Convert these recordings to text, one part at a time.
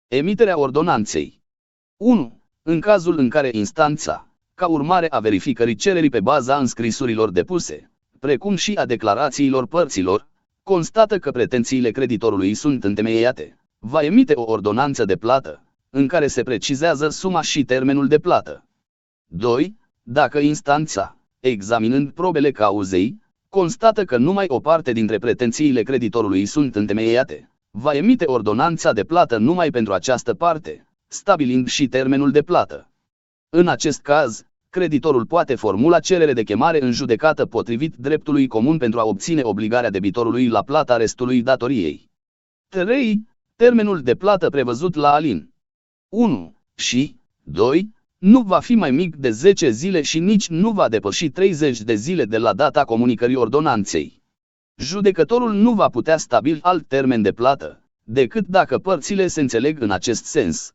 Emiterea ordonanței. 1. În cazul în care instanța, ca urmare a verificării cererii pe baza înscrisurilor depuse, precum și a declarațiilor părților, constată că pretențiile creditorului sunt întemeiate, va emite o ordonanță de plată, în care se precizează suma și termenul de plată. 2. Dacă instanța, examinând probele cauzei, constată că numai o parte dintre pretențiile creditorului sunt întemeiate, va emite ordonanța de plată numai pentru această parte, stabilind și termenul de plată. În acest caz, creditorul poate formula cerere de chemare în judecată potrivit dreptului comun pentru a obține obligarea debitorului la plata restului datoriei. 3. Termenul de plată prevăzut la alin 1 și 2 nu va fi mai mic de 10 zile și nici nu va depăși 30 de zile de la data comunicării ordonanței. Judecătorul nu va putea stabili alt termen de plată, decât dacă părțile se înțeleg în acest sens.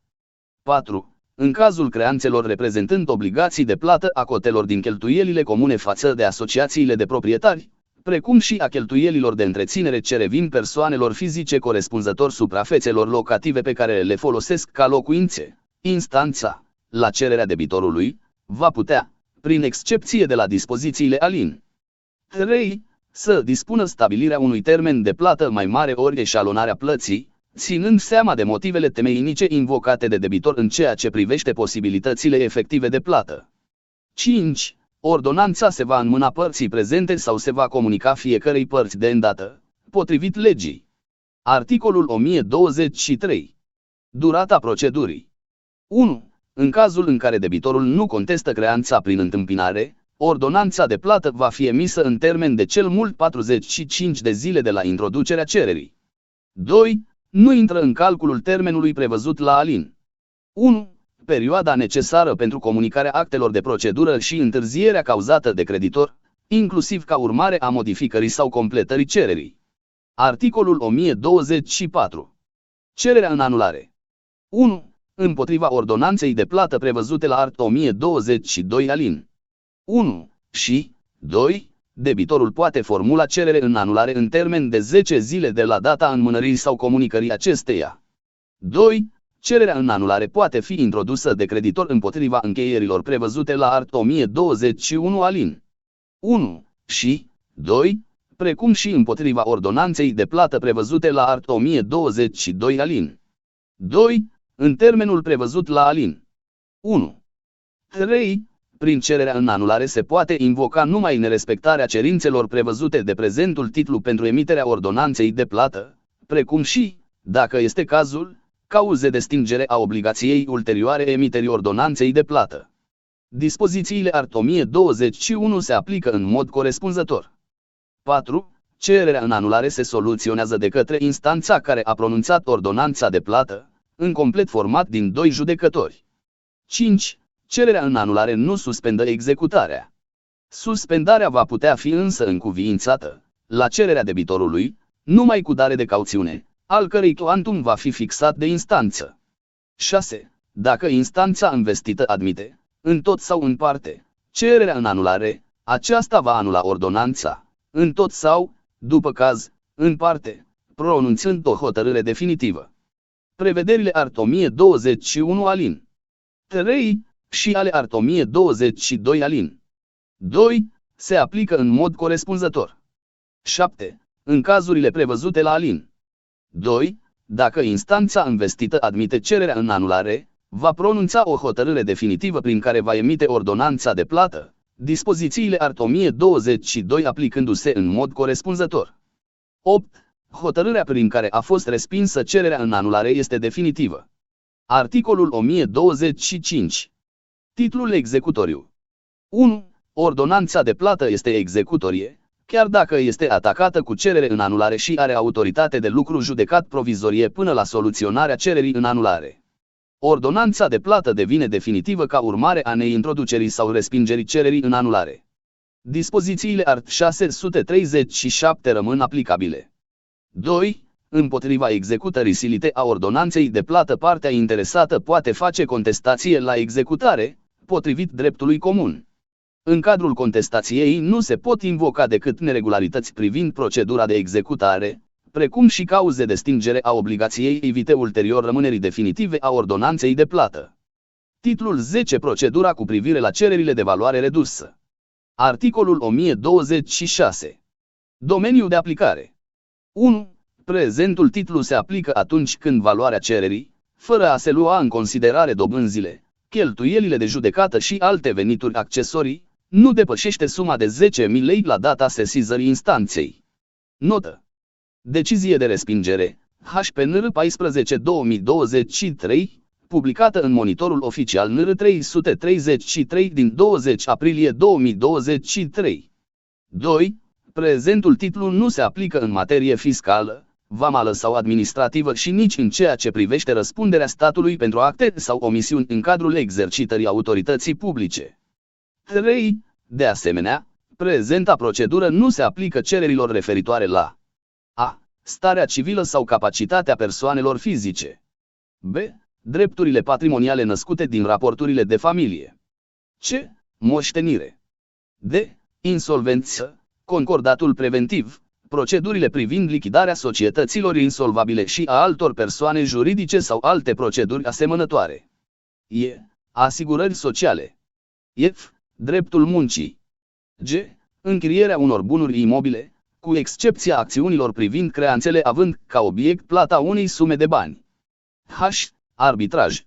4. În cazul creanțelor reprezentând obligații de plată a cotelor din cheltuielile comune față de asociațiile de proprietari, precum și a cheltuielilor de întreținere ce revin persoanelor fizice corespunzător suprafețelor locative pe care le folosesc ca locuințe, instanța, la cererea debitorului, va putea, prin excepție de la dispozițiile alin 3, să dispună stabilirea unui termen de plată mai mare ori eșalonarea plății, ținând seama de motivele temeinice invocate de debitor în ceea ce privește posibilitățile efective de plată. 5. Ordonanța se va înmâna părții prezente sau se va comunica fiecărei părți de îndată, potrivit legii. Articolul 1023. Durata procedurii. 1. În cazul în care debitorul nu contestă creanța prin întâmpinare, ordonanța de plată va fi emisă în termen de cel mult 45 de zile de la introducerea cererii. 2. Nu intră în calculul termenului prevăzut la alin 1. Perioada necesară pentru comunicarea actelor de procedură și întârzierea cauzată de creditor, inclusiv ca urmare a modificării sau completării cererii. Articolul 1024. Cererea în anulare. 1. Împotriva ordonanței de plată prevăzute la art. 1022 alin 1 și 2. Debitorul poate formula cerere în anulare în termen de 10 zile de la data înmânării sau comunicării acesteia. 2. Cererea în anulare poate fi introdusă de creditor împotriva încheierilor prevăzute la art. 1021 alin 1 și 2, precum și împotriva ordonanței de plată prevăzute la art. 1022 alin 2, în termenul prevăzut la alin 1. 3. Prin cererea în anulare se poate invoca numai nerespectarea cerințelor prevăzute de prezentul titlu pentru emiterea ordonanței de plată, precum și, dacă este cazul, cauze de stingere a obligației ulterioare emiterii ordonanței de plată. Dispozițiile art. 1021 se aplică în mod corespunzător. 4. Cererea în anulare se soluționează de către instanța care a pronunțat ordonanța de plată, în complet format din 2 judecători. 5. Cererea în anulare nu suspendă executarea. Suspendarea va putea fi însă încuviințată, la cererea debitorului, numai cu dare de cauțiune, al cărei cuantum va fi fixat de instanță. 6. Dacă instanța învestită admite, în tot sau în parte, cererea în anulare, aceasta va anula ordonanța, în tot sau, după caz, în parte, pronunțând o hotărâre definitivă. Prevederile art. 1021 alin 3 și ale art. 1022 alin 2 se aplică în mod corespunzător. 7. În cazurile prevăzute la alin 2, dacă instanța învestită admite cererea în anulare, va pronunța o hotărâre definitivă prin care va emite ordonanța de plată, dispozițiile art. 1022 aplicându-se în mod corespunzător. 8. Hotărârea prin care a fost respinsă cererea în anulare este definitivă. Articolul 1025. Titlul executoriu. 1. Ordonanța de plată este executorie, chiar dacă este atacată cu cerere în anulare și are autoritate de lucru judecat provizorie până la soluționarea cererii în anulare. Ordonanța de plată devine definitivă ca urmare a neintroducerii sau respingerii cererii în anulare. Dispozițiile art. 637 rămân aplicabile. 2. Împotriva executării silite a ordonanței de plată, partea interesată poate face contestație la executare, potrivit dreptului comun. În cadrul contestației nu se pot invoca decât neregularități privind procedura de executare, precum și cauze de stingere a obligației evite ulterior rămânerii definitive a ordonanței de plată. Titlul 10. Procedura cu privire la cererile de valoare redusă. Articolul 1026. Domeniul de aplicare. 1. Prezentul titlu se aplică atunci când valoarea cererii, fără a se lua în considerare dobânzile, cheltuielile de judecată și alte venituri accesorii, nu depășește suma de 10.000 lei la data sesizării instanței. Notă. Decizie de respingere, HPNR 14/2023, publicată în Monitorul Oficial NR 333 din 20 aprilie 2023. 2. Prezentul titlu nu se aplică în materie fiscală, vamală sau administrativă și nici în ceea ce privește răspunderea statului pentru acte sau omisiuni în cadrul exercitării autorității publice. 3. De asemenea, prezenta procedură nu se aplică cererilor referitoare la a. Starea civilă sau capacitatea persoanelor fizice. b. Drepturile patrimoniale născute din raporturile de familie. c. Moștenire. d. Insolvență, concordatul preventiv, procedurile privind lichidarea societăților insolvabile și a altor persoane juridice sau alte proceduri asemănătoare. e. Asigurări sociale. f. Dreptul muncii. g. Închirierea unor bunuri imobile, cu excepția acțiunilor privind creanțele având ca obiect plata unei sume de bani. h. Arbitraj.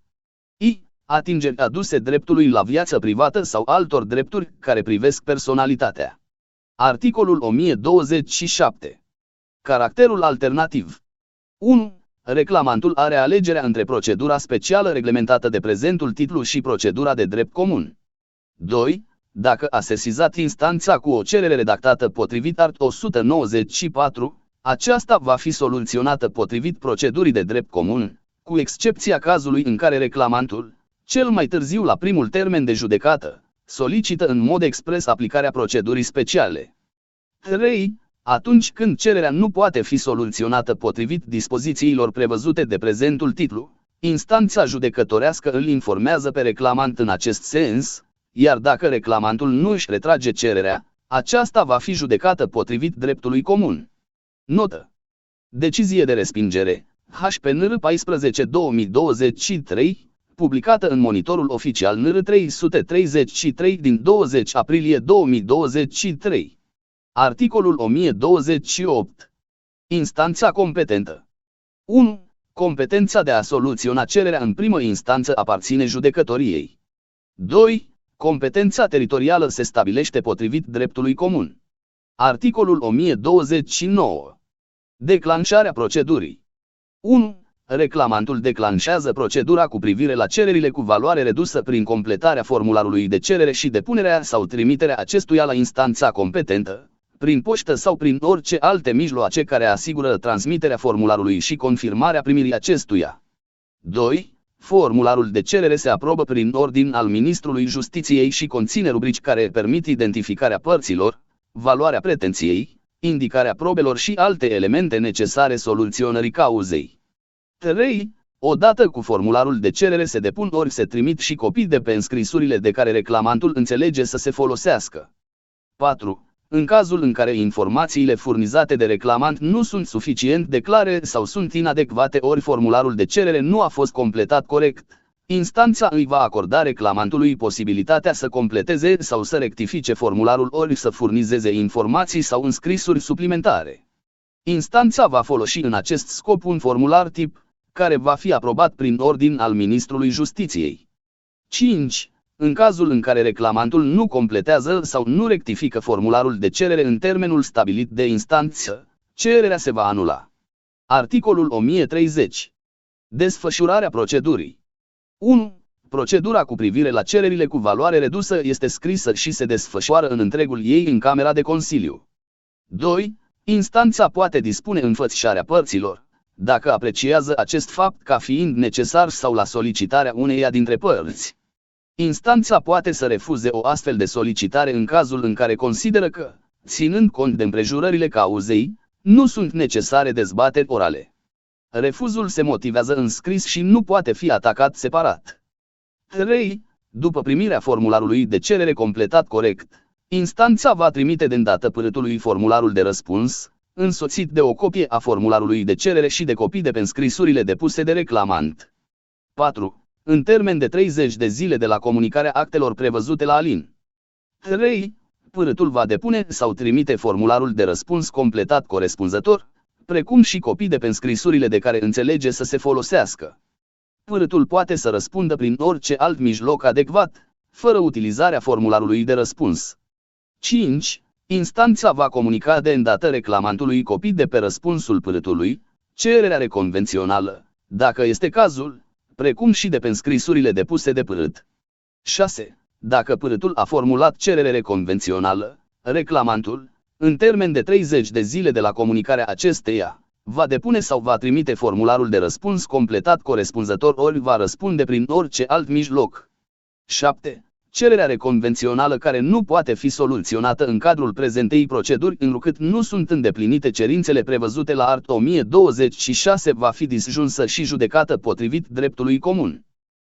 I. Atingeri aduse dreptului la viață privată sau altor drepturi care privesc personalitatea. Articolul 1027. Caracterul alternativ. 1. Reclamantul are alegerea între procedura specială reglementată de prezentul titlu și procedura de drept comun. 2. Dacă a sesizat instanța cu o cerere redactată potrivit art. 194, aceasta va fi soluționată potrivit procedurii de drept comun, cu excepția cazului în care reclamantul, cel mai târziu la primul termen de judecată, solicită în mod expres aplicarea procedurii speciale. 3. Atunci când cererea nu poate fi soluționată potrivit dispozițiilor prevăzute de prezentul titlu, instanța judecătorească îl informează pe reclamant în acest sens, iar dacă reclamantul nu își retrage cererea, aceasta va fi judecată potrivit dreptului comun. Notă. Decizie de respingere, HPNR 14/2023, publicată în Monitorul Oficial NR 333 din 20 aprilie 2023. Articolul 1028. Instanța competentă. 1. Competența de a soluționa cererea în primă instanță aparține judecătoriei. 2. Competența teritorială se stabilește potrivit dreptului comun. Articolul 1029. Declanșarea procedurii. 1. Reclamantul declanșează procedura cu privire la cererile cu valoare redusă prin completarea formularului de cerere și depunerea sau trimiterea acestuia la instanța competentă, prin poștă sau prin orice alte mijloace care asigură transmiterea formularului și confirmarea primirii acestuia. 2. Formularul de cerere se aprobă prin ordin al Ministrului Justiției și conține rubrici care permit identificarea părților, valoarea pretenției, indicarea probelor și alte elemente necesare soluționării cauzei. 3. Odată cu formularul de cerere se depun ori se trimit și copii de pe înscrisurile de care reclamantul înțelege să se folosească. 4. În cazul în care informațiile furnizate de reclamant nu sunt suficient de clare sau sunt inadecvate ori formularul de cerere nu a fost completat corect, instanța îi va acorda reclamantului posibilitatea să completeze sau să rectifice formularul ori să furnizeze informații sau înscrisuri suplimentare. Instanța va folosi în acest scop un formular tip, care va fi aprobat prin ordin al Ministrului Justiției. 5. În cazul în care reclamantul nu completează sau nu rectifică formularul de cerere în termenul stabilit de instanță, cererea se va anula. Articolul 1030. Desfășurarea procedurii. 1. Procedura cu privire la cererile cu valoare redusă este scrisă și se desfășoară în întregul ei în Camera de Consiliu. 2. Instanța poate dispune înfățișarea părților, dacă apreciază acest fapt ca fiind necesar sau la solicitarea uneia dintre părți. Instanța poate să refuze o astfel de solicitare în cazul în care consideră că, ținând cont de împrejurările cauzei, nu sunt necesare dezbateri orale. Refuzul se motivează în scris și nu poate fi atacat separat. 3. După primirea formularului de cerere completat corect, instanța va trimite de îndată părâtului formularul de răspuns, însoțit de o copie a formularului de cerere și de copii de pe înscrisurile depuse de reclamant. 4. În termen de 30 de zile de la comunicarea actelor prevăzute la alin. 3. Părâtul va depune sau trimite formularul de răspuns completat corespunzător, precum și copii de pe înscrisurile de care înțelege să se folosească. Părâtul poate să răspundă prin orice alt mijloc adecvat, fără utilizarea formularului de răspuns. 5. Instanța va comunica de îndată reclamantului copii de pe răspunsul părâtului, cererea reconvențională, dacă este cazul, precum și de pe înscrisurile depuse de părât. 6. Dacă părâtul a formulat cerere reconvențională, reclamantul, în termen de 30 de zile de la comunicarea acesteia, va depune sau va trimite formularul de răspuns completat corespunzător ori va răspunde prin orice alt mijloc. 7. Cererea reconvențională care nu poate fi soluționată în cadrul prezentei proceduri întrucât nu sunt îndeplinite cerințele prevăzute la art. 1026 va fi disjunsă și judecată potrivit dreptului comun.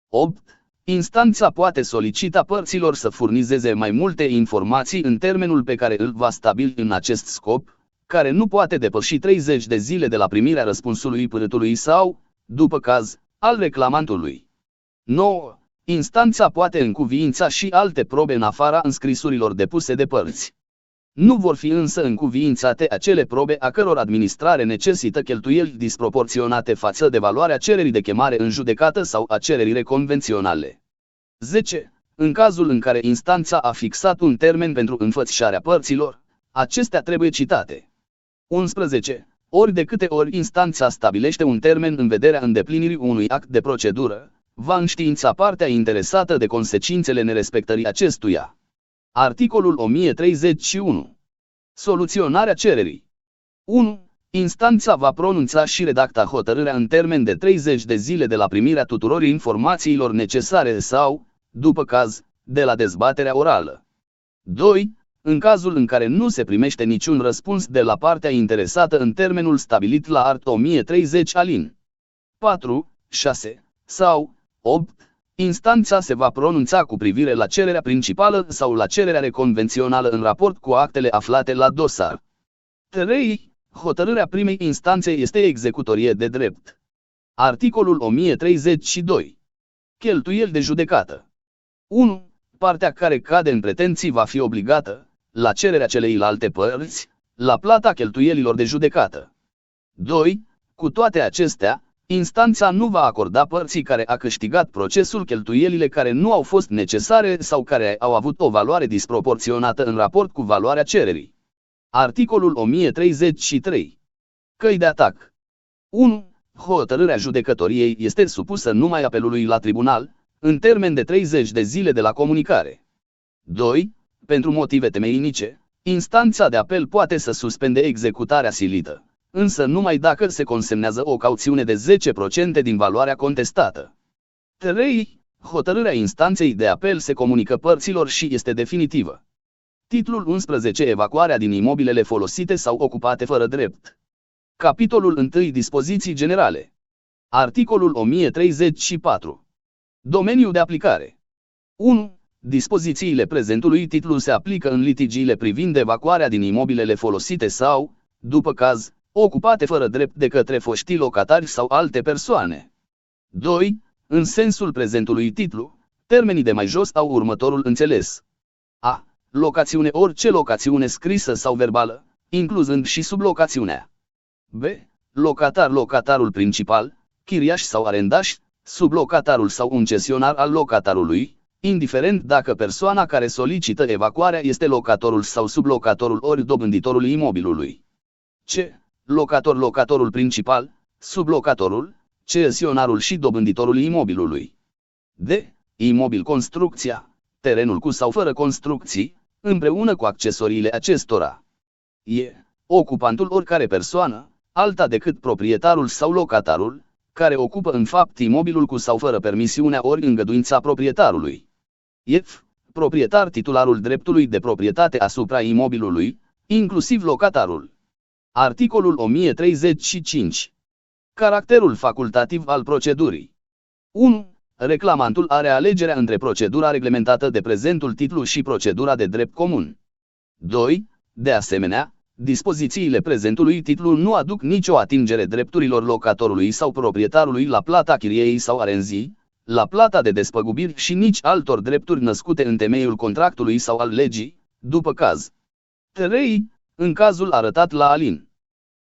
8. Instanța poate solicita părților să furnizeze mai multe informații în termenul pe care îl va stabili în acest scop, care nu poate depăși 30 de zile de la primirea răspunsului părâtului sau, după caz, al reclamantului. 9. Instanța poate încuviința și alte probe în afara înscrisurilor depuse de părți. Nu vor fi însă încuviințate acele probe a căror administrare necesită cheltuieli disproporționate față de valoarea cererii de chemare în judecată sau a cererii reconvenționale. 10. În cazul în care instanța a fixat un termen pentru înfățișarea părților, acestea trebuie citate. 11. Ori de câte ori instanța stabilește un termen în vederea îndeplinirii unui act de procedură, va înștiința partea interesată de consecințele nerespectării acestuia. Articolul 1031. Soluționarea cererii. 1. Instanța va pronunța și redacta hotărârea în termen de 30 de zile de la primirea tuturor informațiilor necesare sau, după caz, de la dezbaterea orală. 2. În cazul în care nu se primește niciun răspuns de la partea interesată în termenul stabilit la art. 1030 alin. 4, 6 sau 8. Instanța se va pronunța cu privire la cererea principală sau la cererea reconvențională în raport cu actele aflate la dosar. 3. Hotărârea primei instanțe este executorie de drept. Articolul 1032. Cheltuieli de judecată. 1. Partea care cade în pretenții va fi obligată, la cererea celeilalte părți, la plata cheltuielilor de judecată. 2. Cu toate acestea, instanța nu va acorda părții care a câștigat procesul cheltuielile care nu au fost necesare sau care au avut o valoare disproporționată în raport cu valoarea cererii. Articolul 1033. Căi de atac. 1. Hotărârea judecătoriei este supusă numai apelului la tribunal, în termen de 30 de zile de la comunicare. 2. Pentru motive temeinice, instanța de apel poate să suspende executarea silită, însă numai dacă se consemnează o cauțiune de 10% din valoarea contestată. 3. Hotărârea instanței de apel se comunică părților și este definitivă. Titlul 11. Evacuarea din imobilele folosite sau ocupate fără drept. Capitolul 1. Dispoziții generale. Articolul 1034. Domeniul de aplicare. 1. Dispozițiile prezentului titlu se aplică în litigiile privind evacuarea din imobilele folosite sau, după caz, ocupate fără drept de către foștii locatari sau alte persoane. 2. În sensul prezentului titlu, termenii de mai jos au următorul înțeles. A. Locațiune: orice locațiune scrisă sau verbală, incluzând și sublocațiunea. B. Locatar: locatarul principal, chiriaș sau arendaș, sublocatarul sau un cesionar al locatarului, indiferent dacă persoana care solicită evacuarea este locatorul sau sublocatorul ori dobânditorul imobilului. C. Locator: locatorul principal, sublocatorul, cesionarul și dobânditorul imobilului. D. Imobil: construcția, terenul cu sau fără construcții, împreună cu accesoriile acestora. E. Ocupantul: oricare persoană, alta decât proprietarul sau locatarul, care ocupă în fapt imobilul cu sau fără permisiunea ori îngăduința proprietarului. F. Proprietar: titularul dreptului de proprietate asupra imobilului, inclusiv locatarul. Articolul 1035. Caracterul facultativ al procedurii. 1. Reclamantul are alegerea între procedura reglementată de prezentul titlu și procedura de drept comun. 2. De asemenea, Dispozițiile prezentului titlu nu aduc nicio atingere drepturilor locatorului sau proprietarului la plata chiriei sau arenzii, la plata de despăgubiri și nici altor drepturi născute în temeiul contractului sau al legii, după caz. 3. În cazul arătat la alin.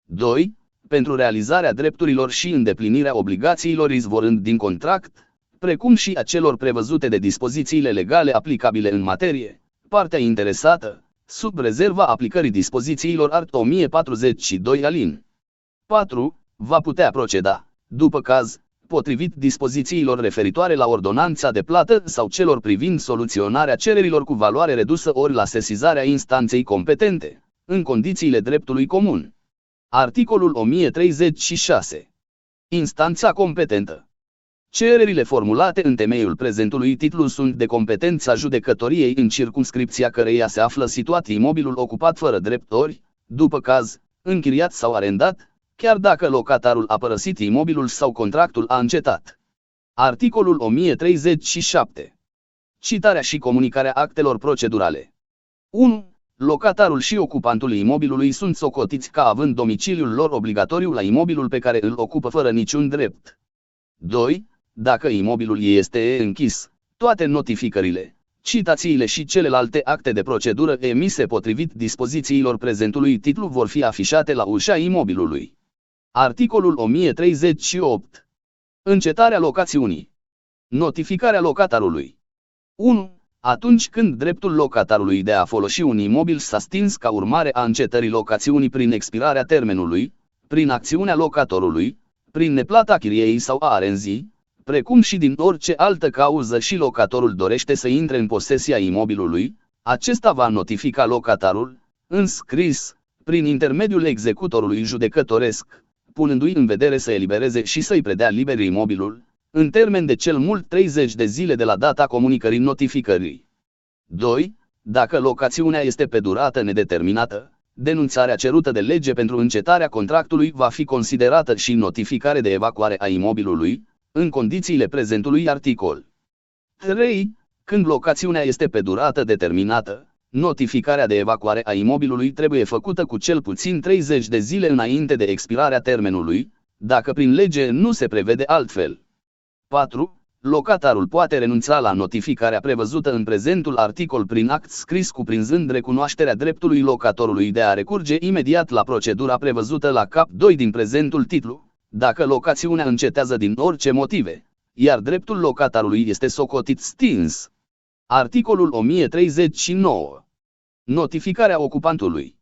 2. Pentru realizarea drepturilor și îndeplinirea obligațiilor izvorând din contract, precum și a celor prevăzute de dispozițiile legale aplicabile în materie, partea interesată, sub rezerva aplicării dispozițiilor art. 1042 alin. 4. Va putea proceda, după caz, potrivit dispozițiilor referitoare la ordonanța de plată sau celor privind soluționarea cererilor cu valoare redusă ori la sesizarea instanței competente, în condițiile dreptului comun. Articolul 1036. Instanța competentă. Cererile formulate în temeiul prezentului titlu sunt de competența judecătoriei în circumscripția căreia se află situat imobilul ocupat fără drept ori, după caz, închiriat sau arendat, chiar dacă locatarul a părăsit imobilul sau contractul a încetat. Articolul 1037. Citarea și comunicarea actelor procedurale. 1. Locatarul și ocupantul imobilului sunt socotiți ca având domiciliul lor obligatoriu la imobilul pe care îl ocupă fără niciun drept. 2. Dacă imobilul este închis, toate notificările, citațiile și celelalte acte de procedură emise potrivit dispozițiilor prezentului titlu vor fi afișate la ușa imobilului. Articolul 1038. Încetarea locațiunii. Notificarea locatarului. 1. Atunci când dreptul locatarului de a folosi un imobil s-a stins ca urmare a încetării locațiunii prin expirarea termenului, prin acțiunea locatorului, prin neplata chiriei sau a arenzii, precum și din orice altă cauză și locatorul dorește să intre în posesia imobilului, acesta va notifica locatarul, în scris, prin intermediul executorului judecătoresc, punându-i în vedere să elibereze și să-i predea liber imobilul, în termen de cel mult 30 de zile de la data comunicării notificării. 2. Dacă locațiunea este pe durată nedeterminată, denunțarea cerută de lege pentru încetarea contractului va fi considerată și notificare de evacuare a imobilului, în condițiile prezentului articol. 3. Când locațiunea este pe durată determinată, notificarea de evacuare a imobilului trebuie făcută cu cel puțin 30 de zile înainte de expirarea termenului, dacă prin lege nu se prevede altfel. 4. Locatarul poate renunța la notificarea prevăzută în prezentul articol prin act scris cuprinzând recunoașterea dreptului locatorului de a recurge imediat la procedura prevăzută la cap 2 din prezentul titlu, dacă locațiunea încetează din orice motive, iar dreptul locatarului este socotit stins. Articolul 1039. Notificarea ocupantului.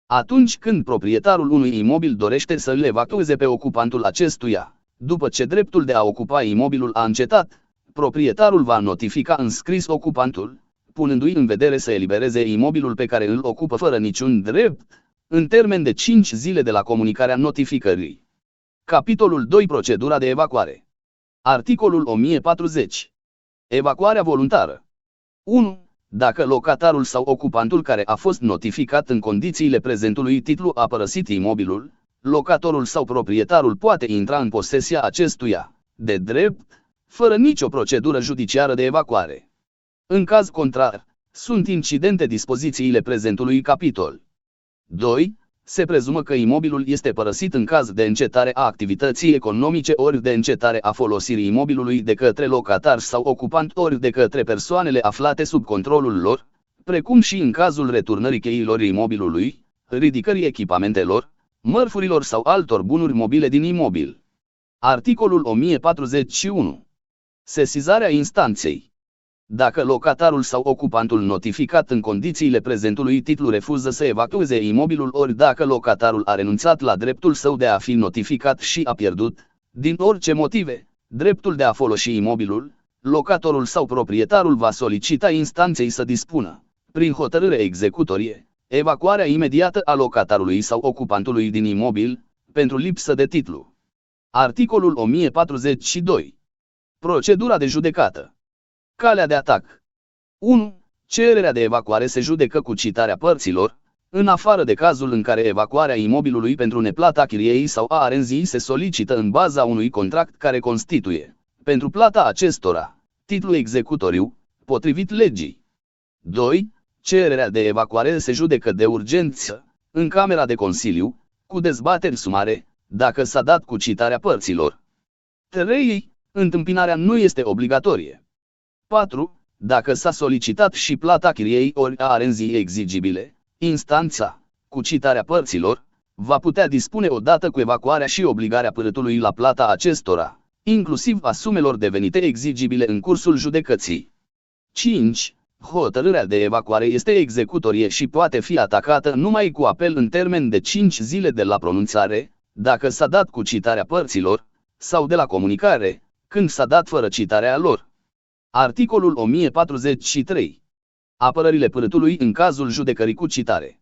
Atunci când proprietarul unui imobil dorește să îl evacueze pe ocupantul acestuia, după ce dreptul de a ocupa imobilul a încetat, proprietarul va notifica în scris ocupantul, punându-i în vedere să elibereze imobilul pe care îl ocupă fără niciun drept, în termen de 5 zile de la comunicarea notificării. Capitolul 2. Procedura de evacuare. Articolul 1040. Evacuarea voluntară. 1. Dacă locatarul sau ocupantul care a fost notificat în condițiile prezentului titlu a părăsit imobilul, locatorul sau proprietarul poate intra în posesia acestuia, de drept, fără nicio procedură judiciară de evacuare. În caz contrar, sunt incidente dispozițiile prezentului capitol. 2. Se prezumă că imobilul este părăsit în caz de încetare a activității economice ori de încetare a folosirii imobilului de către locatar sau ocupant ori de către persoanele aflate sub controlul lor, precum și în cazul returnării cheilor imobilului, ridicării echipamentelor, mărfurilor sau altor bunuri mobile din imobil. Articolul 1041. Sesizarea instanței. Dacă locatarul sau ocupantul notificat în condițiile prezentului titlu refuză să evacueze imobilul ori dacă locatarul a renunțat la dreptul său de a fi notificat și a pierdut, din orice motive, dreptul de a folosi imobilul, locatorul sau proprietarul va solicita instanței să dispună, prin hotărâre executorie, evacuarea imediată a locatarului sau ocupantului din imobil, pentru lipsă de titlu. Articolul 1042. Procedura de judecată. Calea de atac. 1. Cererea de evacuare se judecă cu citarea părților, în afară de cazul în care evacuarea imobilului pentru neplata chiriei sau a arenzii se solicită în baza unui contract care constituie, pentru plata acestora, titlu executoriu, potrivit legii. 2. Cererea de evacuare se judecă de urgență, în camera de consiliu, cu dezbateri sumare, dacă s-a dat cu citarea părților. 3. Întâmpinarea nu este obligatorie. 4. Dacă s-a solicitat și plata chiriei ori a arenzii exigibile, instanța, cu citarea părților, va putea dispune odată cu evacuarea și obligarea părâtului la plata acestora, inclusiv a sumelor devenite exigibile în cursul judecății. 5. Hotărârea de evacuare este executorie și poate fi atacată numai cu apel în termen de 5 zile de la pronunțare, dacă s-a dat cu citarea părților, sau de la comunicare, când s-a dat fără citarea lor. Articolul 1043. Apărările părâtului în cazul judecării cu citare.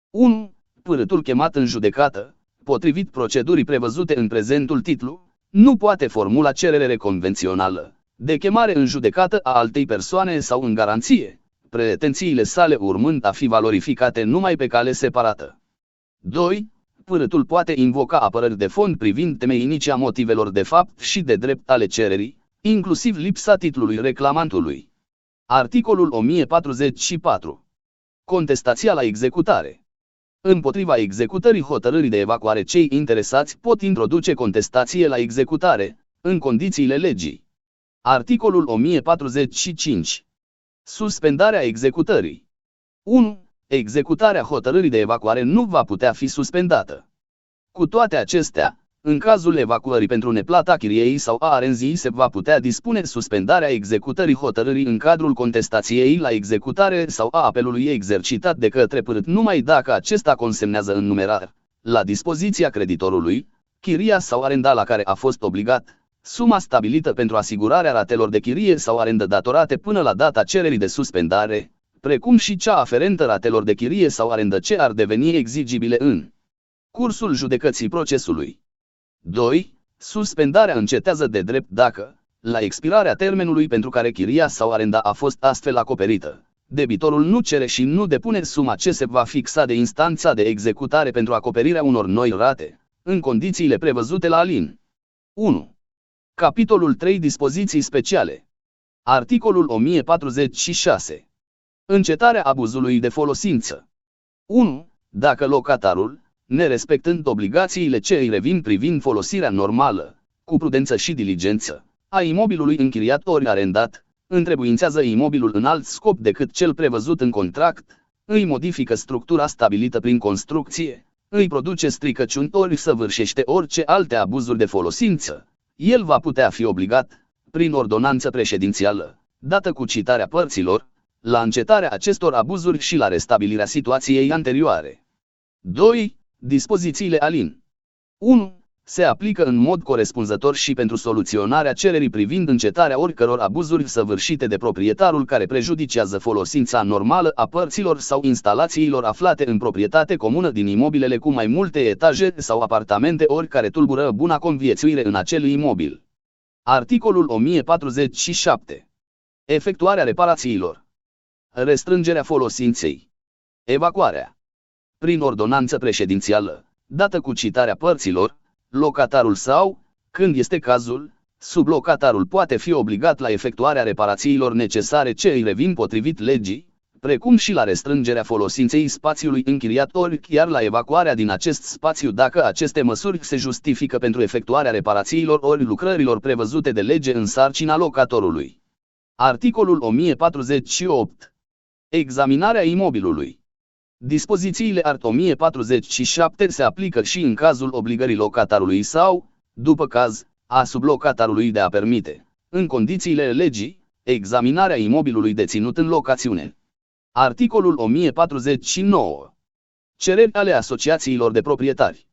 1. Părâtul chemat în judecată, potrivit procedurii prevăzute în prezentul titlu, nu poate formula cerere convențională de chemare în judecată a altei persoane sau în garanție, pretențiile sale urmând a fi valorificate numai pe cale separată. 2. Părâtul poate invoca apărări de fond privind temeinicia motivelor de fapt și de drept ale cererii, inclusiv lipsa titlului reclamantului. Articolul 1044. Contestația la executare. Împotriva executării hotărârii de evacuare, cei interesați pot introduce contestație la executare, în condițiile legii. Articolul 1045. Suspendarea executării. 1. Executarea hotărârii de evacuare nu va putea fi suspendată. Cu toate acestea, în cazul evacuării pentru neplata chiriei sau a arenzii se va putea dispune suspendarea executării hotărârii în cadrul contestației la executare sau a apelului exercitat de către părât numai dacă acesta consemnează în numerar, la dispoziția creditorului, chiria sau arenda la care a fost obligat, suma stabilită pentru asigurarea ratelor de chirie sau arendă datorate până la data cererii de suspendare, precum și cea aferentă ratelor de chirie sau arendă ce ar deveni exigibile în cursul judecății procesului. 2. Suspendarea încetează de drept dacă, la expirarea termenului pentru care chiria sau arenda a fost astfel acoperită, debitorul nu cere și nu depune suma ce se va fixa de instanța de executare pentru acoperirea unor noi rate, în condițiile prevăzute la alin. 1. Capitolul 3. Dispoziții speciale. Articolul 1046. Încetarea abuzului de folosință. 1. Dacă locatarul, nerespectând obligațiile ce îi revin privind folosirea normală, cu prudență și diligență, a imobilului închiriat ori arendat, întrebuințează imobilul în alt scop decât cel prevăzut în contract, îi modifică structura stabilită prin construcție, îi produce stricăciuni ori săvârșește orice alte abuzuri de folosință, el va putea fi obligat, prin ordonanță președințială, dată cu citarea părților, la încetarea acestor abuzuri și la restabilirea situației anterioare. 2. Dispozițiile alin. 1. Se aplică în mod corespunzător și pentru soluționarea cererii privind încetarea oricăror abuzuri săvârșite de proprietarul care prejudicează folosința normală a părților sau instalațiilor aflate în proprietate comună din imobilele cu mai multe etaje sau apartamente ori care tulbură buna conviețuire în acel imobil. Articolul 1047. Efectuarea reparațiilor. Restrângerea folosinței. Evacuarea. Prin ordonanță președințială, dată cu citarea părților, locatarul sau, când este cazul, sublocatarul poate fi obligat la efectuarea reparațiilor necesare ce îi revin potrivit legii, precum și la restrângerea folosinței spațiului închiriat ori chiar la evacuarea din acest spațiu dacă aceste măsuri se justifică pentru efectuarea reparațiilor ori lucrărilor prevăzute de lege în sarcina locatorului. Articolul 1048. Examinarea imobilului. Dispozițiile art. 1047 se aplică și în cazul obligării locatarului sau, după caz, a sublocatarului de a permite, în condițiile legii, examinarea imobilului deținut în locațiune. Articolul 1049. Cereri ale asociațiilor de proprietari.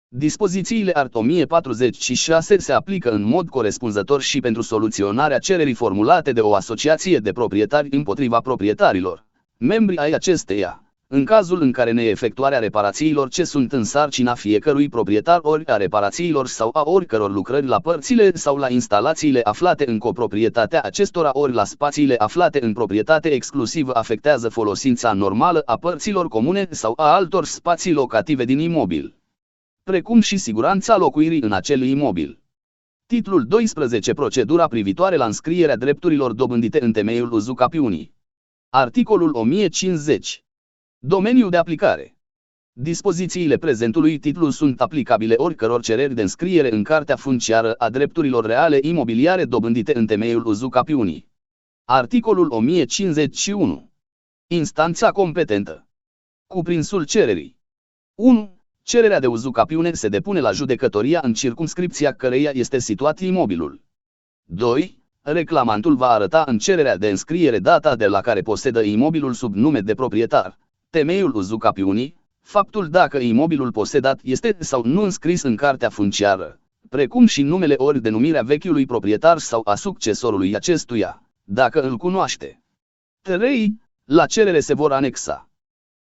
Dispozițiile art. 1046 se aplică în mod corespunzător și pentru soluționarea cererii formulate de o asociație de proprietari împotriva proprietarilor, membri ai acesteia, în cazul în care neefectuarea reparațiilor ce sunt în sarcina fiecărui proprietar ori a reparațiilor sau a oricăror lucrări la părțile sau la instalațiile aflate în coproprietatea acestora ori la spațiile aflate în proprietate exclusivă afectează folosința normală a părților comune sau a altor spații locative din imobil, precum și siguranța locuirii în acel imobil. Titlul 12. Procedura privitoare la înscrierea drepturilor dobândite în temeiul uzucapiunii. Articolul 1050. Domeniul de aplicare. Dispozițiile prezentului titlu sunt aplicabile oricăror cereri de înscriere în Cartea Funciară a Drepturilor Reale Imobiliare dobândite în temeiul uzucapiunii. Articolul 1051. Instanța competentă. Cuprinsul cererii. 1. Cererea de uzucapiune se depune la judecătoria în circumscripția căreia este situat imobilul. 2. Reclamantul va arăta în cererea de înscriere data de la care posedă imobilul sub nume de proprietar, temeiul uzucapiunii, faptul dacă imobilul posedat este sau nu înscris în Cartea Funciară, precum și numele ori denumirea vechiului proprietar sau a succesorului acestuia, dacă îl cunoaște. 3. La cerere se vor anexa: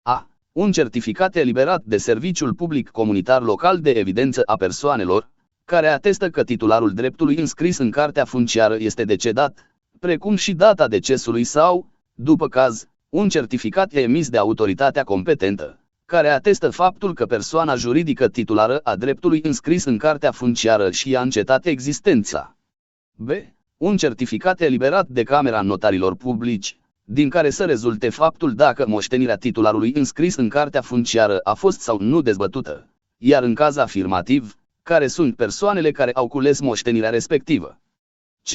a. Un certificat eliberat de Serviciul Public Comunitar Local de evidență a persoanelor, care atestă că titularul dreptului înscris în Cartea Funciară este decedat, precum și data decesului sau, după caz, un certificat emis de autoritatea competentă, care atestă faptul că persoana juridică titulară a dreptului înscris în Cartea Funciară și a încetat existența. B. Un certificat eliberat de Camera Notarilor Publici, din care să rezulte faptul dacă moștenirea titularului înscris în Cartea Funciară a fost sau nu dezbătută, iar în caz afirmativ, care sunt persoanele care au cules moștenirea respectivă. C.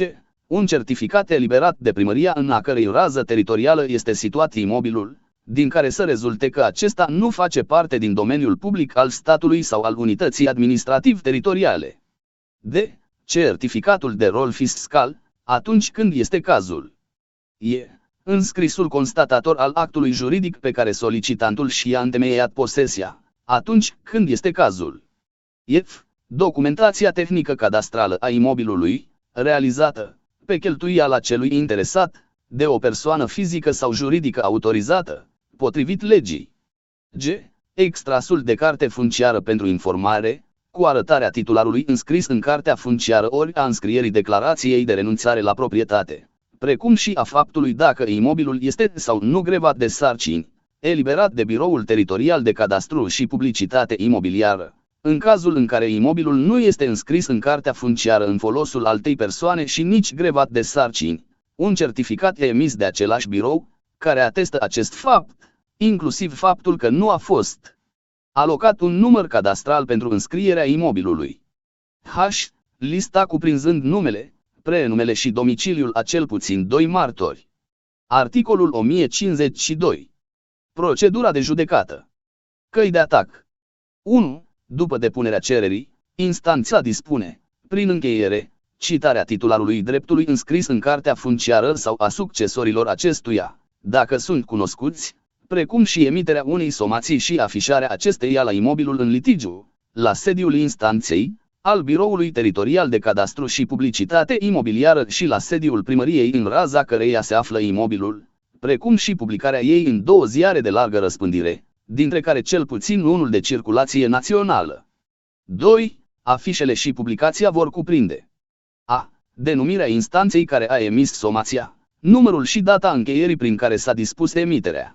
Un certificat eliberat de primăria în a cărei rază teritorială este situat imobilul, din care să rezulte că acesta nu face parte din domeniul public al statului sau al unității administrativ-teritoriale. D. Certificatul de rol fiscal, atunci când este cazul. E. Înscrisul constatator al actului juridic pe care solicitantul și-a întemeiat posesia, atunci când este cazul. F. Documentația tehnică cadastrală a imobilului, realizată, pe cheltuiala celui interesat, de o persoană fizică sau juridică autorizată, potrivit legii. G. Extrasul de carte funciară pentru informare, cu arătarea titularului înscris în Cartea Funciară ori a înscrierii declarației de renunțare la proprietate, precum și a faptului dacă imobilul este sau nu grevat de sarcini, eliberat de Biroul Teritorial de Cadastru și Publicitate Imobiliară, în cazul în care imobilul nu este înscris în Cartea Funciară în folosul altei persoane și nici grevat de sarcini, un certificat emis de același birou, care atestă acest fapt, inclusiv faptul că nu a fost alocat un număr cadastral pentru înscrierea imobilului. H. Lista cuprinzând numele, prenumele și domiciliul a cel puțin 2 martori. Articolul 1052. Procedura de judecată. Căi de atac. 1. După depunerea cererii, instanța dispune, prin încheiere, citarea titularului dreptului înscris în Cartea Funciară sau a succesorilor acestuia, dacă sunt cunoscuți, precum și emiterea unei somații și afișarea acesteia la imobilul în litigiu, la sediul instanței, al Biroului Teritorial de Cadastru și Publicitate Imobiliară și la sediul primăriei în raza căreia se află imobilul, precum și publicarea ei în 2 ziare de largă răspândire, dintre care cel puțin unul de circulație națională. 2. Afișele și publicația vor cuprinde: a. Denumirea instanței care a emis somația, numărul și data încheierii prin care s-a dispus emiterea.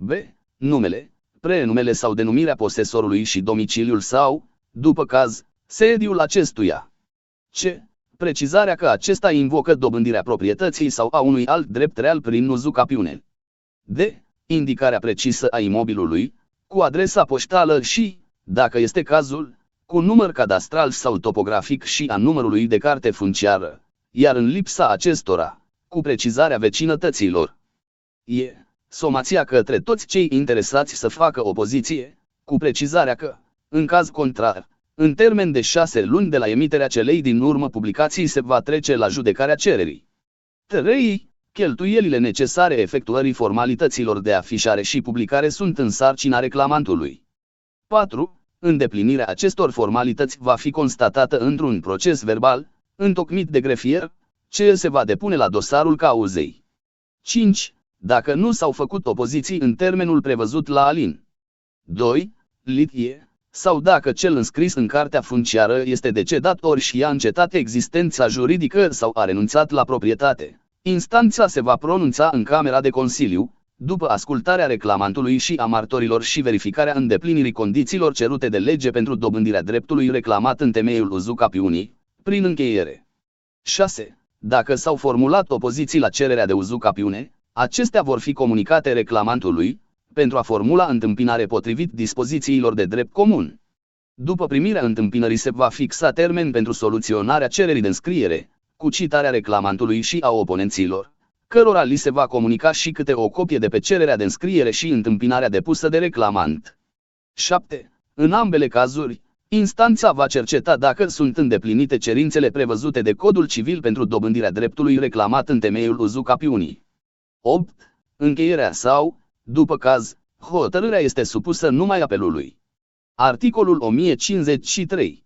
B. Numele, prenumele sau denumirea posesorului și domiciliul sau, după caz, sediul acestuia. C. Precizarea că acesta invocă dobândirea proprietății sau a unui alt drept real prin uzucapiune. D. Indicarea precisă a imobilului, cu adresa poștală și, dacă este cazul, cu număr cadastral sau topografic și a numărului de carte funciară, iar în lipsa acestora, cu precizarea vecinătăților. E. Somația către toți cei interesați să facă opoziție, cu precizarea că, în caz contrar, în termen de 6 luni de la emiterea celei din urmă publicații se va trece la judecarea cererii. 3. Cheltuielile necesare efectuării formalităților de afișare și publicare sunt în sarcina reclamantului. 4. Îndeplinirea acestor formalități va fi constatată într-un proces verbal, întocmit de grefier, ce se va depune la dosarul cauzei. 5. Dacă nu s-au făcut opoziții în termenul prevăzut la alin. 2. Litie, sau dacă cel înscris în Cartea Funciară este decedat ori și a încetat existența juridică sau a renunțat la proprietate, instanța se va pronunța în Camera de Consiliu, după ascultarea reclamantului și a martorilor și verificarea îndeplinirii condițiilor cerute de lege pentru dobândirea dreptului reclamat în temeiul uzucapiunii, prin încheiere. 6. Dacă s-au formulat opoziții la cererea de uzucapiune, acestea vor fi comunicate reclamantului, pentru a formula întâmpinare potrivit dispozițiilor de drept comun. După primirea întâmpinării se va fixa termen pentru soluționarea cererii de înscriere, cu citarea reclamantului și a oponenților, cărora li se va comunica și câte o copie de pe cererea de înscriere și întâmpinarea depusă de reclamant. 7. În ambele cazuri, instanța va cerceta dacă sunt îndeplinite cerințele prevăzute de Codul Civil pentru dobândirea dreptului reclamat în temeiul uzucapiunii. 8. Încheierea sau, după caz, hotărârea este supusă numai apelului. Articolul 1053.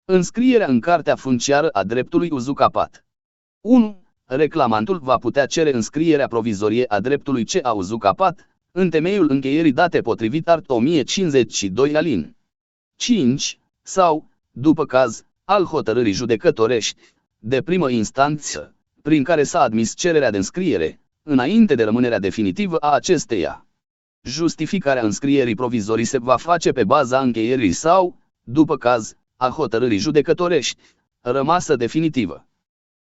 Înscrierea în cartea funciară a dreptului uzucapat. 1. Reclamantul va putea cere înscrierea provizorie a dreptului ce a uzucapat, în temeiul încheierii date potrivit art. 1052 alin. 5. Sau, după caz, al hotărârii judecătorești, de primă instanță, prin care s-a admis cererea de înscriere, înainte de rămânerea definitivă a acesteia. Justificarea înscrierii provizorii se va face pe baza încheierii sau, după caz, a hotărârii judecătorești, rămasă definitivă.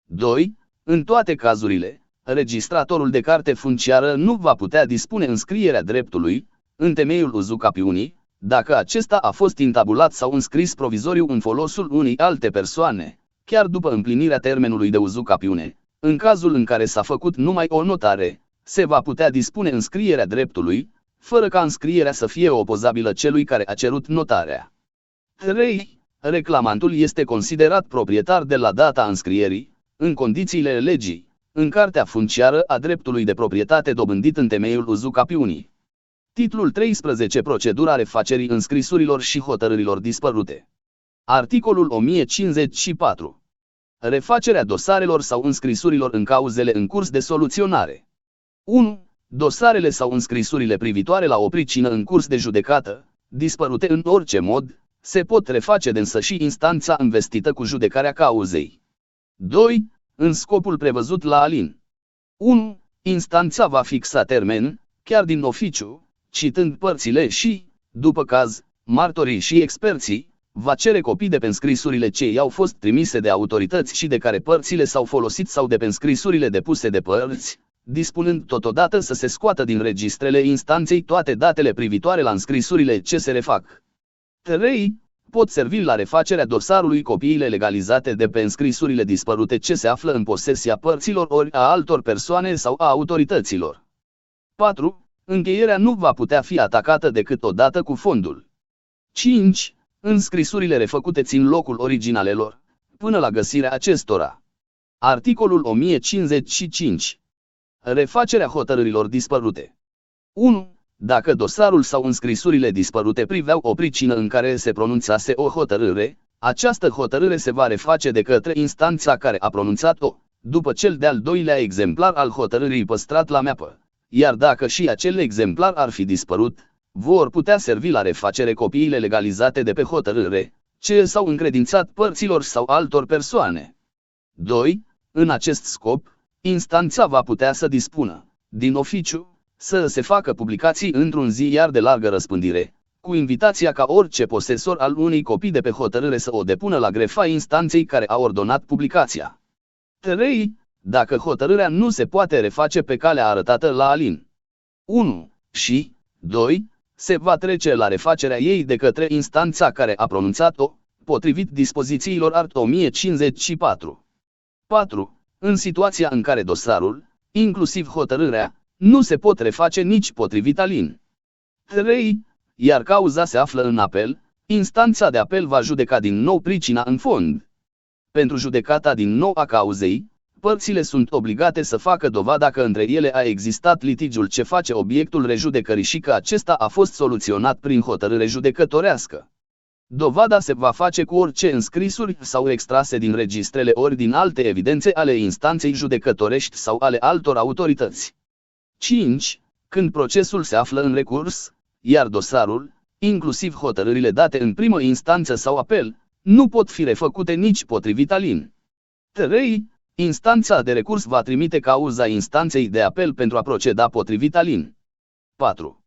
2. În toate cazurile, registratorul de carte funciară nu va putea dispune înscrierea dreptului, în temeiul uzucapiunii, dacă acesta a fost intabulat sau înscris provizoriu în folosul unei alte persoane, chiar după împlinirea termenului de uzucapiune. În cazul în care s-a făcut numai o notare, se va putea dispune înscrierea dreptului, fără ca înscrierea să fie opozabilă celui care a cerut notarea. 3. Reclamantul este considerat proprietar de la data înscrierii, în condițiile legii, în cartea funciară a dreptului de proprietate dobândit în temeiul uzucapiunii. Titlul 13. Procedura refacerii înscrisurilor și hotărârilor dispărute. Articolul 1054. Refacerea dosarelor sau înscrisurilor în cauzele în curs de soluționare. 1. Dosarele sau înscrisurile privitoare la o pricină în curs de judecată, dispărute în orice mod, se pot reface de însăși instanța investită cu judecarea cauzei. 2. În scopul prevăzut la alin. 1. Instanța va fixa termen, chiar din oficiu, citând părțile și, după caz, martorii și experții, va cere copii de pe înscrisurile ce i-au fost trimise de autorități și de care părțile s-au folosit sau de pe înscrisurile depuse de părți, dispunând totodată să se scoată din registrele instanței toate datele privitoare la înscrisurile ce se refac. 3. Pot servi la refacerea dosarului copiile legalizate de pe înscrisurile dispărute ce se află în posesia părților ori a altor persoane sau a autorităților. 4. Încheierea nu va putea fi atacată decât odată cu fondul. 5. Înscrisurile refăcute țin locul originalelor, până la găsirea acestora. Articolul 1055. Refacerea hotărârilor dispărute. 1. Dacă dosarul sau înscrisurile dispărute priveau o pricină în care se pronunțase o hotărâre, această hotărâre se va reface de către instanța care a pronunțat-o, după cel de-al doilea exemplar al hotărârii păstrat la meapă. Iar dacă și acel exemplar ar fi dispărut, vor putea servi la refacere copiile legalizate de pe hotărâre, ce s-au încredințat părților sau altor persoane. 2. În acest scop, instanța va putea să dispună, din oficiu, să se facă publicații într-un ziar de largă răspândire, cu invitația ca orice posesor al unei copii de pe hotărâre să o depună la grefa instanței care a ordonat publicația. 3. Dacă hotărârea nu se poate reface pe calea arătată la alin. 1. Și 2. Se va trece la refacerea ei de către instanța care a pronunțat-o, potrivit dispozițiilor art. 1054. 4. În situația în care dosarul, inclusiv hotărârea, nu se pot reface nici potrivit alin. 3. Iar cauza se află în apel, instanța de apel va judeca din nou pricina în fond. Pentru judecata din nou a cauzei, părțile sunt obligate să facă dovada că între ele a existat litigiul ce face obiectul rejudecării și că acesta a fost soluționat prin hotărâre judecătorească. Dovada se va face cu orice înscrisuri sau extrase din registrele ori din alte evidențe ale instanței judecătorești sau ale altor autorități. 5. Când procesul se află în recurs, iar dosarul, inclusiv hotărârile date în primă instanță sau apel, nu pot fi refăcute nici potrivit alin. 3. Instanța de recurs va trimite cauza instanței de apel pentru a proceda potrivit alin. 4.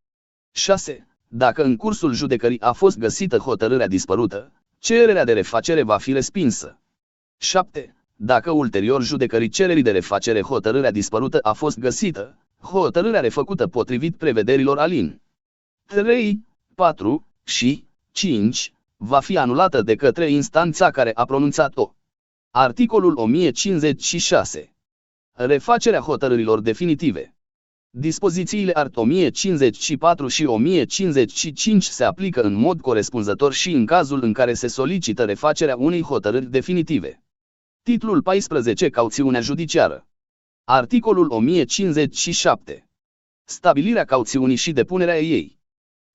6. Dacă în cursul judecării a fost găsită hotărârea dispărută, cererea de refacere va fi respinsă. 7. Dacă ulterior judecării cererii de refacere hotărârea dispărută a fost găsită, hotărârea refăcută potrivit prevederilor alin. 3, 4 și 5 va fi anulată de către instanța care a pronunțat-o. Articolul 1056. Refacerea hotărârilor definitive. Dispozițiile art. 1054 și 1055 se aplică în mod corespunzător și în cazul în care se solicită refacerea unei hotărâri definitive. Titlul 14. Cauțiunea judiciară. Articolul 1057. Stabilirea cauțiunii și depunerea ei.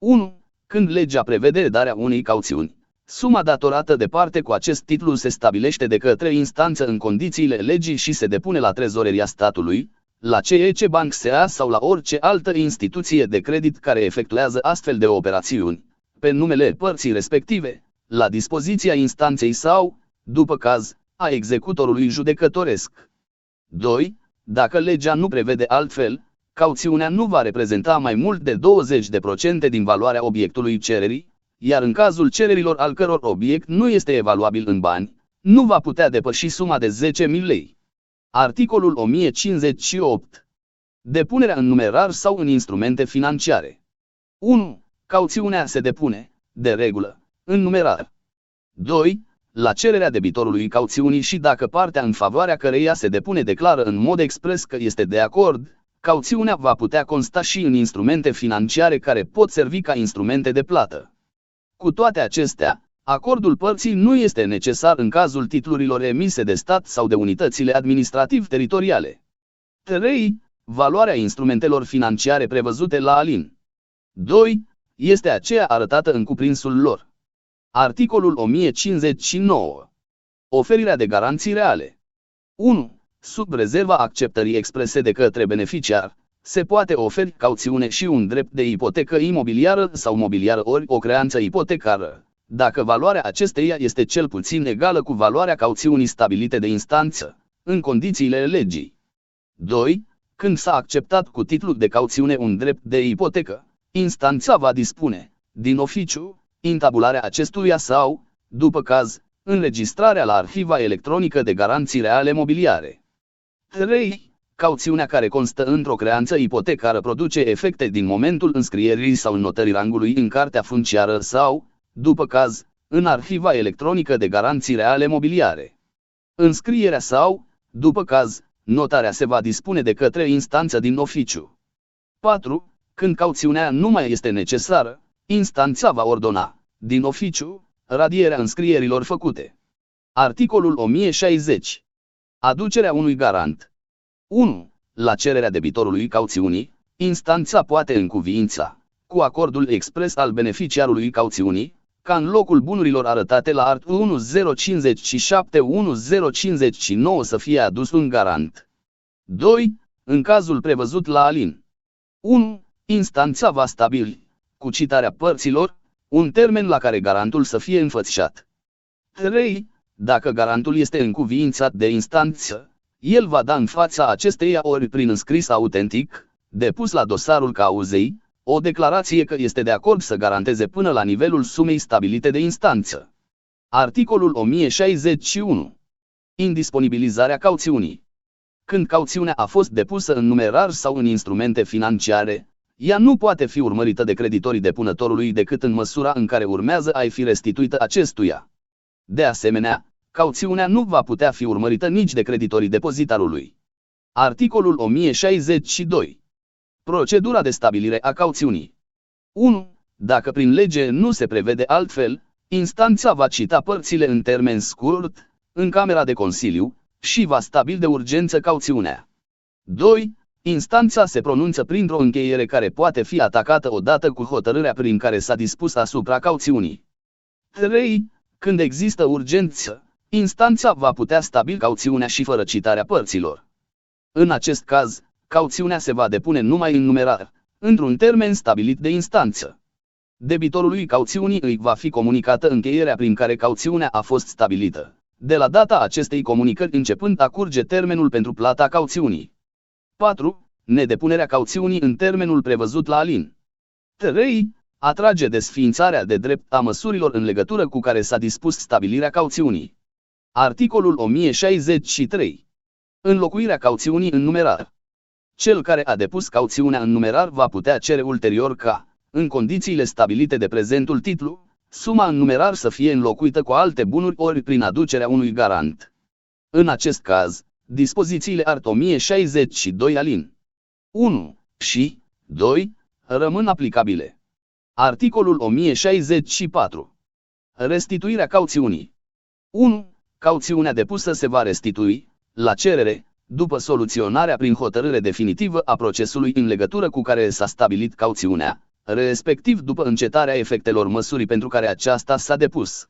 1. Când legea prevede darea unei cauțiuni, suma datorată de parte cu acest titlu se stabilește de către instanță în condițiile legii și se depune la trezoreria statului, la CEC Bank S.A. sau la orice altă instituție de credit care efectuează astfel de operațiuni, pe numele părții respective, la dispoziția instanței sau, după caz, a executorului judecătoresc. 2. Dacă legea nu prevede altfel, cauțiunea nu va reprezenta mai mult de 20% din valoarea obiectului cererii, iar în cazul cererilor al căror obiect nu este evaluabil în bani, nu va putea depăși suma de 10.000 lei. Articolul 1058. Depunerea în numerar sau în instrumente financiare. 1. Cauțiunea se depune, de regulă, în numerar. 2. La cererea debitorului cauțiunii și dacă partea în favoarea căreia se depune declară în mod expres că este de acord, cauțiunea va putea consta și în instrumente financiare care pot servi ca instrumente de plată. Cu toate acestea, acordul părții nu este necesar în cazul titlurilor emise de stat sau de unitățile administrativ-teritoriale. 3. Valoarea instrumentelor financiare prevăzute la alin. 2. Este aceea arătată în cuprinsul lor. Articolul 1059. Oferirea de garanții reale. 1. Sub rezerva acceptării exprese de către beneficiar, se poate oferi cauțiune și un drept de ipotecă imobiliară sau mobiliară ori o creanță ipotecară, dacă valoarea acesteia este cel puțin egală cu valoarea cauțiunii stabilite de instanță, în condițiile legii. 2. Când s-a acceptat cu titlu de cauțiune un drept de ipotecă, instanța va dispune, din oficiu, intabularea acestuia sau, după caz, înregistrarea la arhiva electronică de garanții reale mobiliare. 3. Cauțiunea care constă într-o creanță ipotecară produce efecte din momentul înscrierii sau notării rangului în cartea funciară sau, după caz, în arhiva electronică de garanții reale mobiliare. Înscrierea sau, după caz, notarea se va dispune de către instanță din oficiu. 4. Când cauțiunea nu mai este necesară, instanța va ordona, din oficiu, radierea înscrierilor făcute. Articolul 1060. Aducerea unui garant. 1. La cererea debitorului cauțiunii, instanța poate încuviința, cu acordul expres al beneficiarului cauțiunii, ca în locul bunurilor arătate la art. 1057-1059 să fie adus un garant. 2. În cazul prevăzut la alin. 1. Instanța va stabili, cu citarea părților, un termen la care garantul să fie înfățișat. 3. Dacă garantul este încuviințat de instanță, el va da în fața acesteia ori prin înscris autentic, depus la dosarul cauzei, o declarație că este de acord să garanteze până la nivelul sumei stabilite de instanță. Articolul 1061. Indisponibilizarea cauțiunii. Când cauțiunea a fost depusă în numerar sau în instrumente financiare, ea nu poate fi urmărită de creditorii depunătorului decât în măsura în care urmează a-i fi restituită acestuia. De asemenea, cauțiunea nu va putea fi urmărită nici de creditorii depozitarului. Articolul 1062. Procedura de stabilire a cauțiunii. 1. Dacă prin lege nu se prevede altfel, instanța va cita părțile în termen scurt, în Camera de Consiliu, și va stabili de urgență cauțiunea. 2. Instanța se pronunță printr-o încheiere care poate fi atacată odată cu hotărârea prin care s-a dispus asupra cauțiunii. 3. Când există urgență, instanța va putea stabili cauțiunea și fără citarea părților. În acest caz, cauțiunea se va depune numai în numerar, într-un termen stabilit de instanță. Debitorului cauțiunii îi va fi comunicată încheierea prin care cauțiunea a fost stabilită, de la data acestei comunicări începând a curge termenul pentru plata cauțiunii. 4. Nedepunerea cauțiunii în termenul prevăzut la alin. 3. Atrage desființarea de drept a măsurilor în legătură cu care s-a dispus stabilirea cauțiunii. Articolul 1063. Înlocuirea cauțiunii în numerar. Cel care a depus cauțiunea în numerar va putea cere ulterior ca, în condițiile stabilite de prezentul titlu, suma în numerar să fie înlocuită cu alte bunuri ori prin aducerea unui garant. În acest caz, dispozițiile art. 1062 alin. 1 și 2 rămân aplicabile. Articolul 1064. Restituirea cauțiunii. 1. Cauțiunea depusă se va restitui, la cerere, după soluționarea prin hotărâre definitivă a procesului în legătură cu care s-a stabilit cauțiunea, respectiv după încetarea efectelor măsurii pentru care aceasta s-a depus.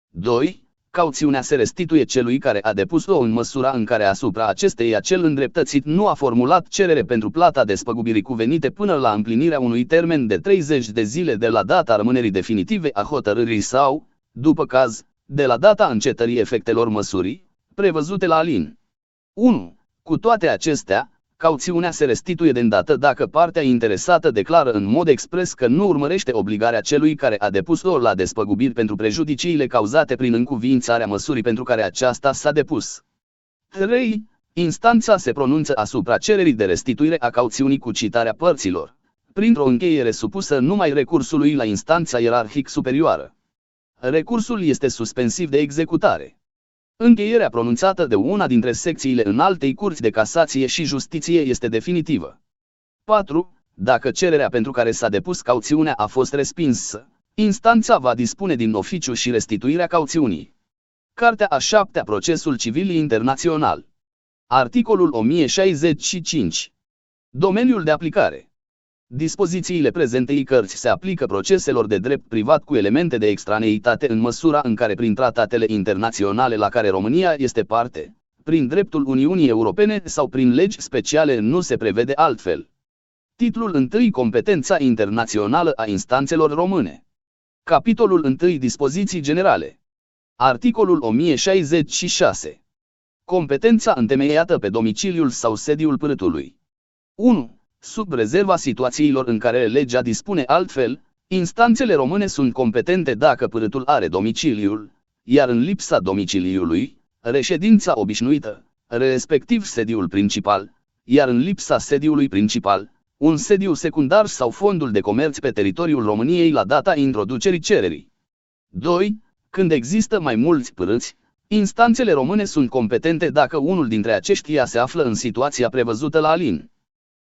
2. Cauțiunea se restituie celui care a depus-o în măsura în care asupra acesteia cel îndreptățit nu a formulat cerere pentru plata despăgubirii cuvenite până la împlinirea unui termen de 30 de zile de la data rămânerii definitive a hotărârii sau, după caz, de la data încetării efectelor măsurii, prevăzute la alin. 1. Cu toate acestea, cauțiunea se restituie de îndată dacă partea interesată declară în mod expres că nu urmărește obligarea celui care a depus-o la despăgubiri pentru prejudiciile cauzate prin încuviințarea măsurii pentru care aceasta s-a depus. 3. Instanța se pronunță asupra cererii de restituire a cauțiunii cu citarea părților, printr-o încheiere supusă numai recursului la instanța ierarhic superioară. Recursul este suspensiv de executare. Încheierea pronunțată de una dintre secțiile înaltei curți de casație și justiție este definitivă. 4. Dacă cererea pentru care s-a depus cauțiunea a fost respinsă, instanța va dispune din oficiu și restituirea cauțiunii. Cartea a 7-a Procesul Civil Internațional. Articolul 1065. Domeniul de aplicare. Dispozițiile prezentei cărți se aplică proceselor de drept privat cu elemente de extraneitate în măsura în care prin tratatele internaționale la care România este parte, prin dreptul Uniunii Europene sau prin legi speciale nu se prevede altfel. Titlul 1. Competența internațională a instanțelor române. Capitolul 1. Dispoziții generale. Articolul 1066. Competența întemeiată pe domiciliul sau sediul pârâtului. 1. Sub rezerva situațiilor în care legea dispune altfel, instanțele române sunt competente dacă pârâtul are domiciliul, iar în lipsa domiciliului, reședința obișnuită, respectiv sediul principal, iar în lipsa sediului principal, un sediu secundar sau fondul de comerț pe teritoriul României la data introducerii cererii. 2. Când există mai mulți pârâți, instanțele române sunt competente dacă unul dintre aceștia se află în situația prevăzută la alin.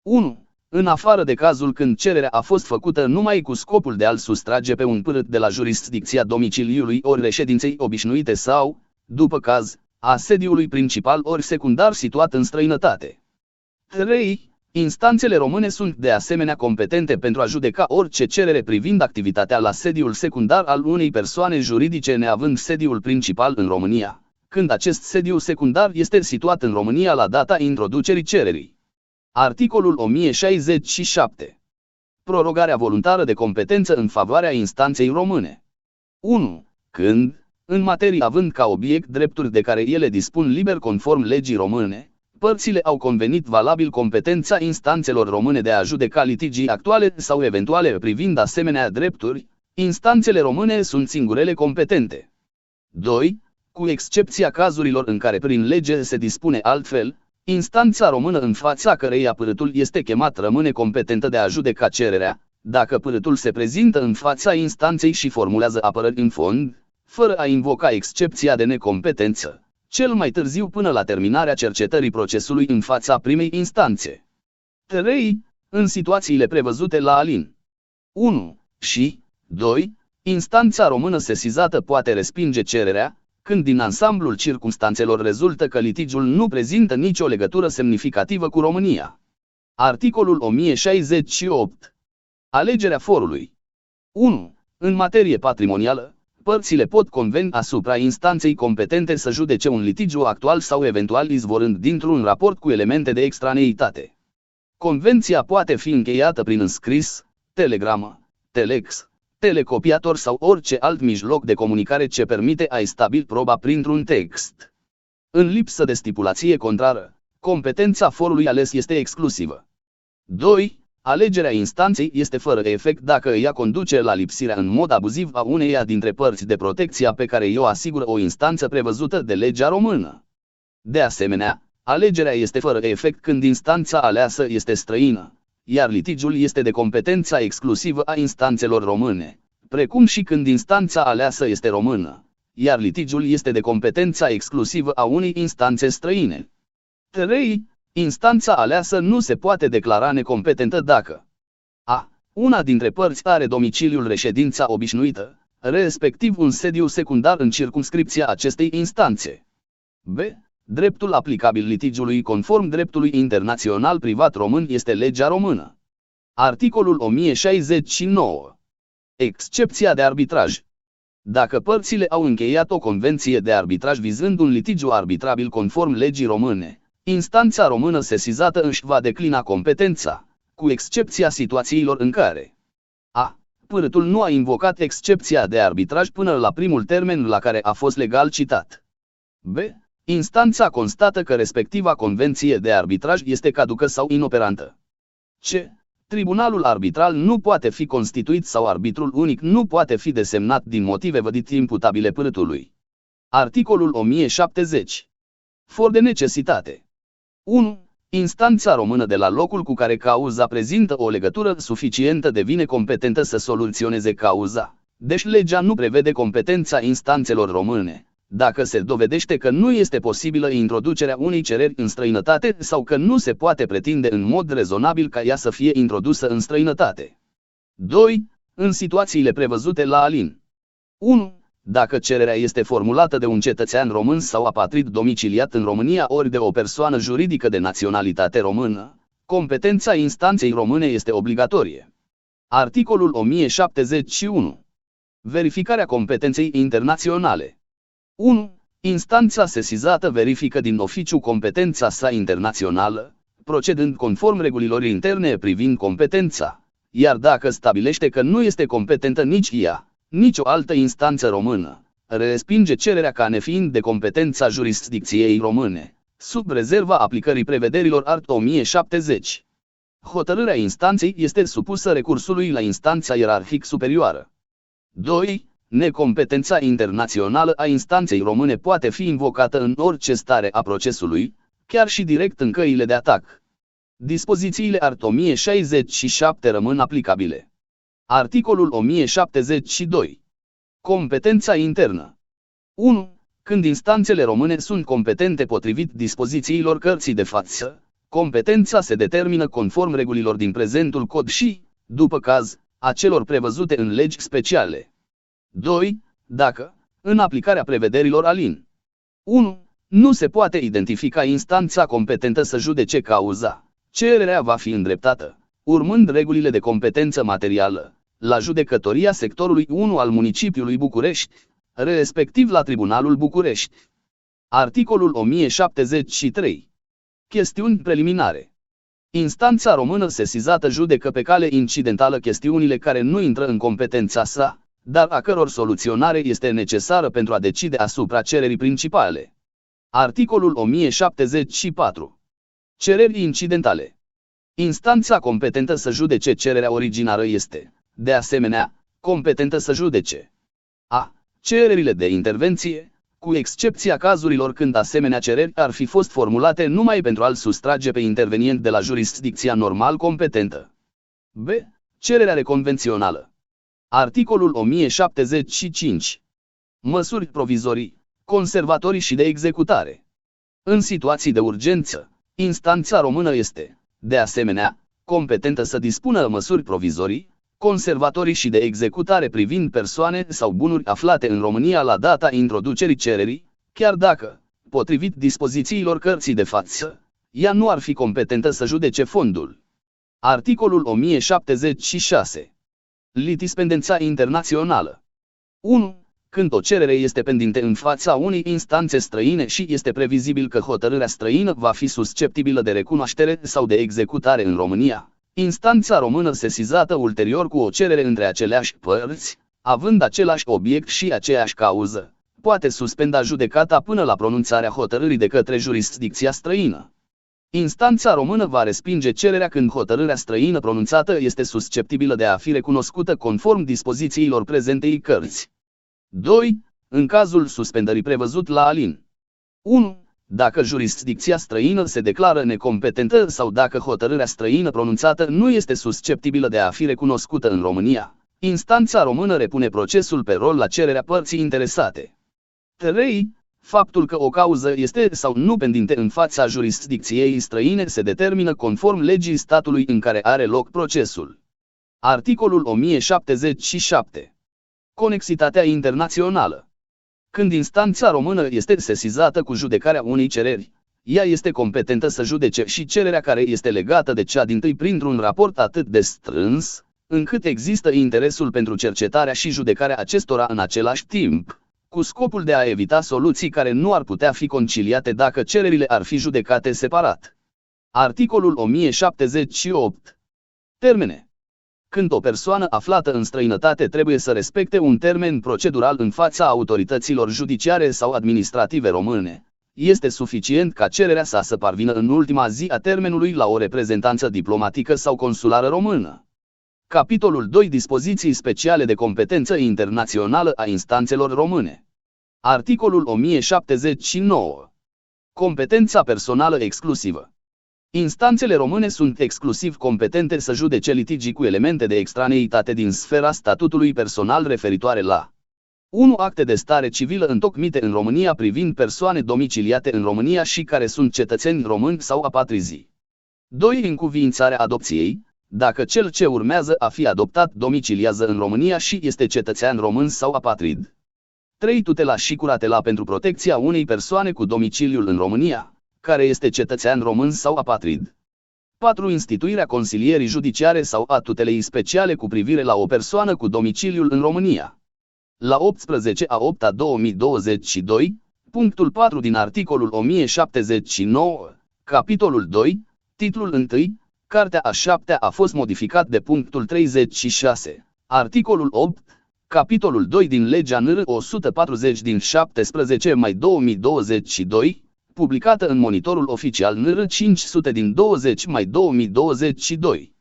1. În afară de cazul când cererea a fost făcută numai cu scopul de a-l sustrage pe un pârât de la jurisdicția domiciliului ori reședinței obișnuite sau, după caz, a sediului principal ori secundar situat în străinătate. 3. Instanțele române sunt de asemenea competente pentru a judeca orice cerere privind activitatea la sediul secundar al unei persoane juridice neavând sediul principal în România, când acest sediu secundar este situat în România la data introducerii cererii. Articolul 1067. Prorogarea voluntară de competență în favoarea instanței române. 1. Când, în materie având ca obiect drepturi de care ele dispun liber conform legii române, părțile au convenit valabil competența instanțelor române de a judeca litigii actuale sau eventuale privind asemenea drepturi, instanțele române sunt singurele competente. 2. Cu excepția cazurilor în care prin lege se dispune altfel, instanța română în fața căreia pârâtul este chemat rămâne competentă de a judeca cererea, dacă pârâtul se prezintă în fața instanței și formulează apărări în fond, fără a invoca excepția de necompetență, cel mai târziu până la terminarea cercetării procesului în fața primei instanțe. 3. În situațiile prevăzute la alin. 1 și 2. Instanța română sesizată poate respinge cererea, când din ansamblul circumstanțelor rezultă că litigiul nu prezintă nicio legătură semnificativă cu România. Articolul 1068. Alegerea forului. 1. În materie patrimonială, părțile pot conveni asupra instanței competente să judece un litigiu actual sau eventual izvorând dintr-un raport cu elemente de extraneitate. Convenția poate fi încheiată prin înscris, telegramă, telex, telecopiator sau orice alt mijloc de comunicare ce permite a stabili proba printr-un text. În lipsă de stipulație contrară, competența forului ales este exclusivă. 2. Alegerea instanței este fără efect dacă ea conduce la lipsirea în mod abuziv a uneia dintre părți de protecția pe care o asigură o instanță prevăzută de legea română. De asemenea, alegerea este fără efect când instanța aleasă este străină, iar litigiul este de competența exclusivă a instanțelor române, precum și când instanța aleasă este română, iar litigiul este de competența exclusivă a unei instanțe străine. 3. Instanța aleasă nu se poate declara necompetentă dacă a. Una dintre părți are domiciliul reședința obișnuită, respectiv un sediu secundar în circumscripția acestei instanțe. B. Dreptul aplicabil litigiului conform dreptului internațional privat român este legea română. Articolul 1069. Excepția de arbitraj. Dacă părțile au încheiat o convenție de arbitraj vizând un litigiu arbitrabil conform legii române, instanța română sesizată își va declina competența, cu excepția situațiilor în care a. Părâtul nu a invocat excepția de arbitraj până la primul termen la care a fost legal citat. B. Instanța constată că respectiva convenție de arbitraj este caducă sau inoperantă. C. Tribunalul arbitral nu poate fi constituit sau arbitrul unic nu poate fi desemnat din motive vădit imputabile părâtului. Articolul 1070. For de necesitate. 1. Instanța română de la locul cu care cauza prezintă o legătură suficientă devine competentă să soluționeze cauza. Deci legea nu prevede competența instanțelor române, dacă se dovedește că nu este posibilă introducerea unei cereri în străinătate sau că nu se poate pretinde în mod rezonabil ca ea să fie introdusă în străinătate. 2. În situațiile prevăzute la alin. 1. Dacă cererea este formulată de un cetățean român sau apatrid domiciliat în România ori de o persoană juridică de naționalitate română, competența instanței române este obligatorie. Articolul 1071. Verificarea competenței internaționale. 1. Instanța sesizată verifică din oficiu competența sa internațională, procedând conform regulilor interne privind competența, iar dacă stabilește că nu este competentă nici ea, nici o altă instanță română, respinge cererea ca nefiind de competența jurisdicției române, sub rezerva aplicării prevederilor art. 1070. Hotărârea instanței este supusă recursului la instanța ierarhic superioară. 2. Necompetența internațională a instanței române poate fi invocată în orice stare a procesului, chiar și direct în căile de atac. Dispozițiile art. 1067 rămân aplicabile. Articolul 1072. Competența internă. 1. Când instanțele române sunt competente potrivit dispozițiilor cărții de față, competența se determină conform regulilor din prezentul cod și, după caz, a celor prevăzute în legi speciale. 2. Dacă, în aplicarea prevederilor alin. 1. Nu se poate identifica instanța competentă să judece cauza, cererea va fi îndreptată, urmând regulile de competență materială, la judecătoria sectorului 1 al municipiului București, respectiv la Tribunalul București. Articolul 1073. Chestiuni preliminare. Instanța română sesizată judecă pe cale incidentală chestiunile care nu intră în competența sa, dar a căror soluționare este necesară pentru a decide asupra cererii principale. Articolul 1074. Cereri incidentale. Instanța competentă să judece cererea originară este, de asemenea, competentă să judece a. Cererile de intervenție, cu excepția cazurilor când asemenea cereri ar fi fost formulate numai pentru a-l sustrage pe intervenient de la jurisdicția normal competentă. B. Cererea reconvențională. Articolul 1075. Măsuri provizorii, conservatorii și de executare. În situații de urgență, instanța română este, de asemenea, competentă să dispună măsuri provizorii, conservatorii și de executare privind persoane sau bunuri aflate în România la data introducerii cererii, chiar dacă, potrivit dispozițiilor cărții de față, ea nu ar fi competentă să judece fondul. Articolul 1076. Litispendența internațională. 1. Când o cerere este pendinte în fața unei instanțe străine și este previzibil că hotărârea străină va fi susceptibilă de recunoaștere sau de executare în România, instanța română sesizată ulterior cu o cerere între aceleași părți, având același obiect și aceeași cauză, poate suspenda judecata până la pronunțarea hotărârii de către jurisdicția străină. Instanța română va respinge cererea când hotărârea străină pronunțată este susceptibilă de a fi recunoscută conform dispozițiilor prezentei cărți. 2. În cazul suspendării prevăzut la alin. 1. Dacă jurisdicția străină se declară necompetentă sau dacă hotărârea străină pronunțată nu este susceptibilă de a fi recunoscută în România, instanța română repune procesul pe rol la cererea părții interesate. 3. Faptul că o cauză este sau nu pendinte în fața jurisdicției străine se determină conform legii statului în care are loc procesul. Articolul 1077. Conexitatea internațională. Când instanța română este sesizată cu judecarea unei cereri, ea este competentă să judece și cererea care este legată de cea dintâi printr-un raport atât de strâns, încât există interesul pentru cercetarea și judecarea acestora în același timp, cu scopul de a evita soluții care nu ar putea fi conciliate dacă cererile ar fi judecate separat. Articolul 1078. Termene. Când o persoană aflată în străinătate trebuie să respecte un termen procedural în fața autorităților judiciare sau administrative române, este suficient ca cererea sa să parvină în ultima zi a termenului la o reprezentanță diplomatică sau consulară română. Capitolul 2. Dispoziții speciale de competență internațională a instanțelor române. Articolul 1079. Competența personală exclusivă. Instanțele române sunt exclusiv competente să judece litigii cu elemente de extraneitate din sfera statutului personal referitoare la 1. Acte de stare civilă întocmite în România privind persoane domiciliate în România și care sunt cetățeni români sau apatrizii. 2. Încuviințarea adopției, dacă cel ce urmează a fi adoptat domiciliază în România și este cetățean român sau apatrid. 3. Tutela și curatela pentru protecția unei persoane cu domiciliul în România, care este cetățean român sau apatrid. 4. Instituirea consilierii judiciare sau a tutelei speciale cu privire la o persoană cu domiciliul în România. La 18/8/2022, punctul 4 din articolul 1079, capitolul 2, titlul 1, Cartea a 7-a a fost modificat de punctul 36, articolul 8, capitolul 2 din legea NR 140 din 17 mai 2022, publicată în Monitorul Oficial NR 500 din 20 mai 2022.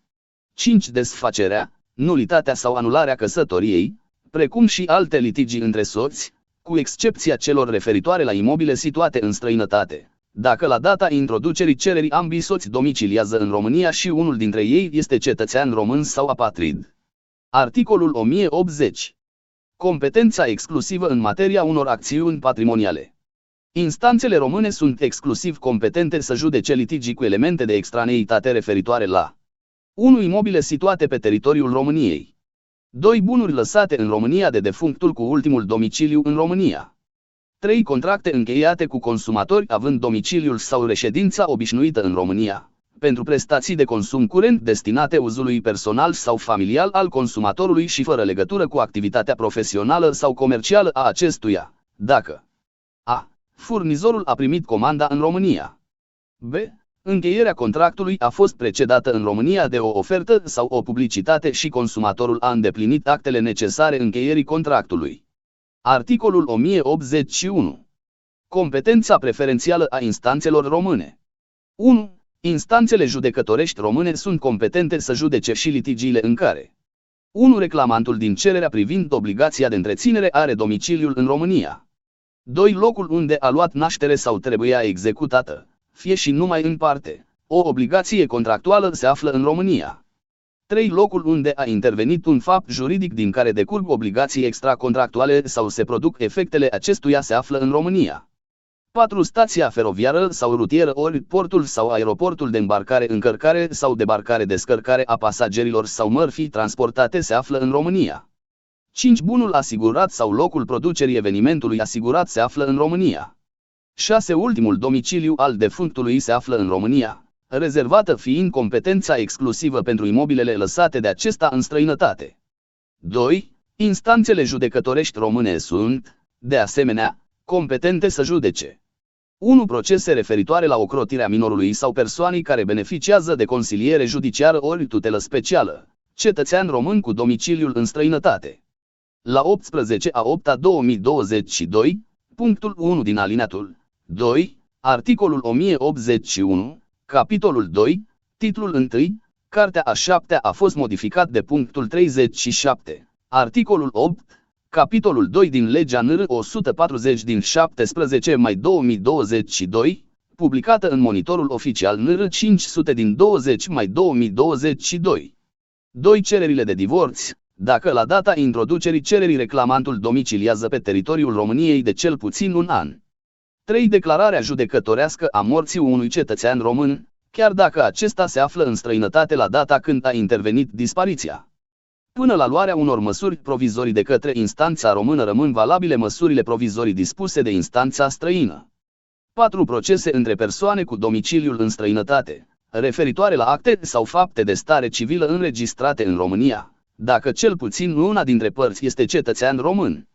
5. Desfacerea, nulitatea sau anularea căsătoriei, precum și alte litigii între soți, cu excepția celor referitoare la imobile situate în străinătate, dacă la data introducerii cererii ambii soți domiciliază în România și unul dintre ei este cetățean român sau apatrid. Articolul 1080. Competența exclusivă în materia unor acțiuni patrimoniale. Instanțele române sunt exclusiv competente să judece litigii cu elemente de extraneitate referitoare la 1. Imobile situate pe teritoriul României. 2. Bunuri lăsate în România de defunctul cu ultimul domiciliu în România. 3. Contracte încheiate cu consumatori având domiciliul sau reședința obișnuită în România, pentru prestații de consum curent destinate uzului personal sau familial al consumatorului și fără legătură cu activitatea profesională sau comercială a acestuia, dacă a. Furnizorul a primit comanda în România. B. Încheierea contractului a fost precedată în România de o ofertă sau o publicitate și consumatorul a îndeplinit actele necesare încheierii contractului. Articolul 1081. Competența preferențială a instanțelor române. 1. Instanțele judecătorești române sunt competente să judece și litigiile în care 1. Reclamantul din cererea privind obligația de întreținere are domiciliul în România. 2. Locul unde a luat naștere sau trebuia executată, fie și numai în parte, o obligație contractuală se află în România. 3. Locul unde a intervenit un fapt juridic din care decurg obligații extracontractuale sau se produc efectele acestuia se află în România. 4. Stația feroviară sau rutieră ori portul sau aeroportul de îmbarcare-încărcare sau debarcare-descărcare a pasagerilor sau mărfii transportate se află în România. 5. Bunul asigurat sau locul producerii evenimentului asigurat se află în România. 6. Ultimul domiciliu al defunctului se află în România, rezervată fiind competența exclusivă pentru imobilele lăsate de acesta în străinătate. 2. Instanțele judecătorești române sunt, de asemenea, competente să judece 1. Procese referitoare la ocrotirea minorului sau persoanei care beneficiază de consiliere judiciară ori tutelă specială, cetățean român cu domiciliul în străinătate. La 18/8/2022, punctul 1 din alineatul 2, articolul 1081, capitolul 2, titlul 1, Cartea a 7-a a fost modificat de punctul 37, articolul 8, Capitolul 2 din legea NR 140 din 17 mai 2022, publicată în monitorul oficial NR 500 din 20 mai 2022. 2. Cererile de divorț. Dacă la data introducerii cererii reclamantul domiciliază pe teritoriul României de cel puțin un an. 3. Declararea judecătorească a morții unui cetățean român, chiar dacă acesta se află în străinătate la data când a intervenit dispariția. Până la luarea unor măsuri provizorii de către instanța română rămân valabile măsurile provizorii dispuse de instanța străină. 4. Procese între persoane cu domiciliul în străinătate, referitoare la acte sau fapte de stare civilă înregistrate în România, dacă cel puțin una dintre părți este cetățean român.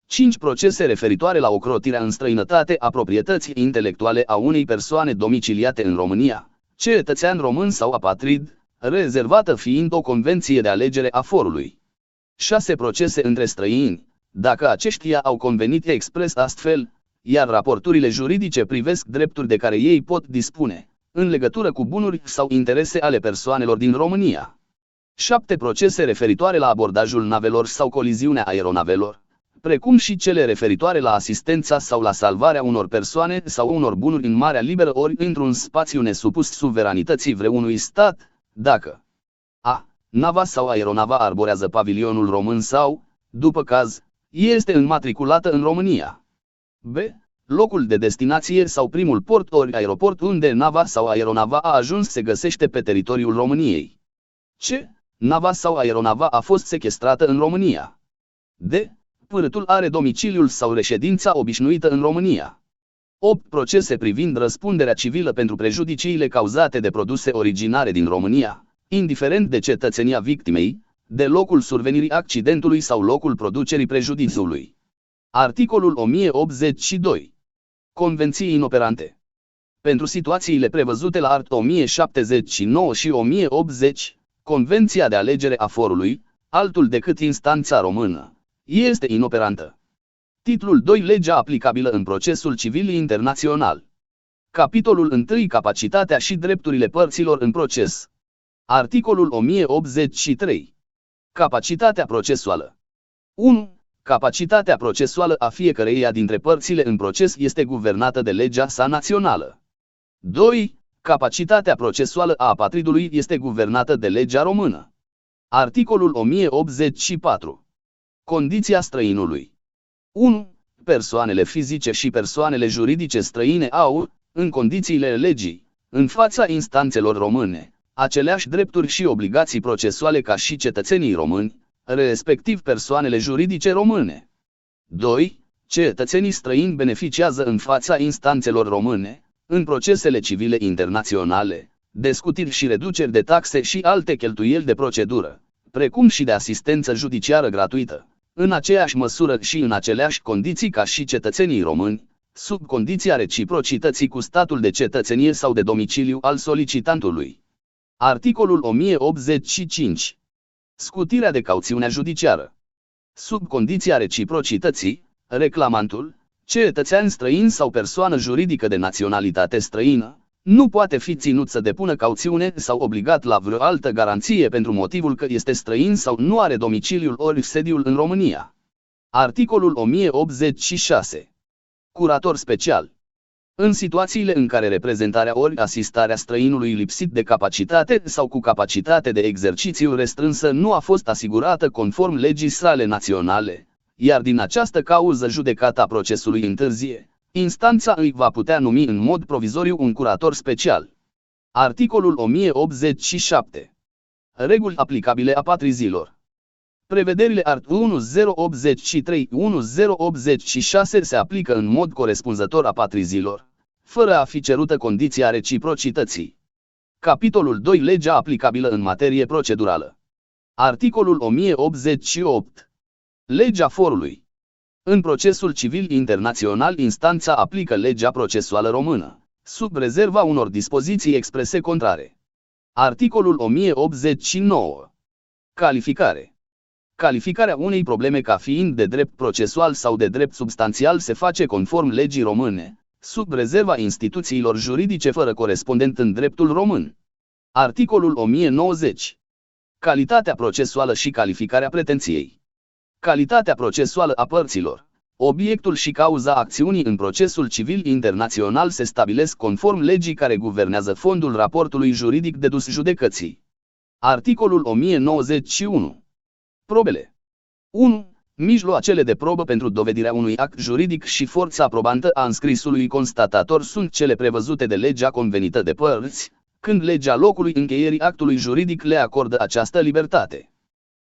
5. Procese referitoare la ocrotirea în străinătate a proprietății intelectuale a unei persoane domiciliate în România, cetățean român sau apatrid, rezervată fiind o convenție de alegere a forului. 6. Procese între străini, dacă aceștia au convenit expres astfel, iar raporturile juridice privesc drepturi de care ei pot dispune, în legătură cu bunuri sau interese ale persoanelor din România. 7. Procese referitoare la abordajul navelor sau coliziunea aeronavelor, precum și cele referitoare la asistența sau la salvarea unor persoane sau unor bunuri în marea liberă ori într-un spațiu nesupus suveranității vreunui stat, dacă a. Nava sau aeronava arborează pavilionul român sau, după caz, este înmatriculată în România. B. Locul de destinație sau primul port ori aeroport unde nava sau aeronava a ajuns se găsește pe teritoriul României. C. Nava sau aeronava a fost sechestrată în România. D. Pârâtul are domiciliul sau reședința obișnuită în România. 8. Procese privind răspunderea civilă pentru prejudiciile cauzate de produse originare din România, indiferent de cetățenia victimei, de locul survenirii accidentului sau locul producerii prejudiciului. Articolul 1082. Convenții inoperante. Pentru situațiile prevăzute la art. 1079 și 1080, Convenția de alegere a forului, altul decât instanța română, este inoperantă. Titlul 2. Legea aplicabilă în procesul civil internațional. Capitolul 1. Capacitatea și drepturile părților în proces. Articolul 1083. Capacitatea procesuală. 1. Capacitatea procesuală a fiecăreia dintre părțile în proces este guvernată de legea sa națională. 2. Capacitatea procesuală a apatridului este guvernată de legea română. Articolul 1084. Condiția străinului. 1. Persoanele fizice și persoanele juridice străine au, în condițiile legii, în fața instanțelor române, aceleași drepturi și obligații procesuale ca și cetățenii români, respectiv persoanele juridice române. 2. Cetățenii străini beneficiază în fața instanțelor române, în procesele civile internaționale, de scutiri și reduceri de taxe și alte cheltuieli de procedură, precum și de asistență judiciară gratuită, în aceeași măsură și în aceleași condiții ca și cetățenii români, sub condiția reciprocității cu statul de cetățenie sau de domiciliu al solicitantului. Articolul 1085. Scutirea de cauțiunea judiciară. Sub condiția reciprocității, reclamantul, cetățean străin sau persoană juridică de naționalitate străină, nu poate fi ținut să depună cauțiune sau obligat la vreo altă garanție pentru motivul că este străin sau nu are domiciliul ori sediul în România. Articolul 1086. Curator special. În situațiile în care reprezentarea ori asistarea străinului lipsit de capacitate sau cu capacitate de exercițiu restrânsă nu a fost asigurată conform legii sale naționale, iar din această cauză judecata procesului întârzie, instanța îi va putea numi în mod provizoriu un curator special. Articolul 1087. Reguli aplicabile apatrizilor. Prevederile art. 1083-1086 se aplică în mod corespunzător apatrizilor, fără a fi cerută condiția reciprocității. Capitolul 2. Legea aplicabilă în materie procedurală. Articolul 1088. Legea forului. În procesul civil internațional, instanța aplică legea procesuală română, sub rezerva unor dispoziții exprese contrare. Articolul 1089. Calificare. Calificarea unei probleme ca fiind de drept procesual sau de drept substanțial se face conform legii române, sub rezerva instituțiilor juridice fără corespondent în dreptul român. Articolul 1090. Calitatea procesuală și calificarea pretenției. Calitatea procesuală a părților. Obiectul și cauza acțiunii în procesul civil internațional se stabilesc conform legii care guvernează fondul raportului juridic dedus judecății. Articolul 1091. Probele. 1. Mijloacele de probă pentru dovedirea unui act juridic și forța probantă a înscrisului constatator sunt cele prevăzute de legea convenită de părți, când legea locului încheierii actului juridic le acordă această libertate.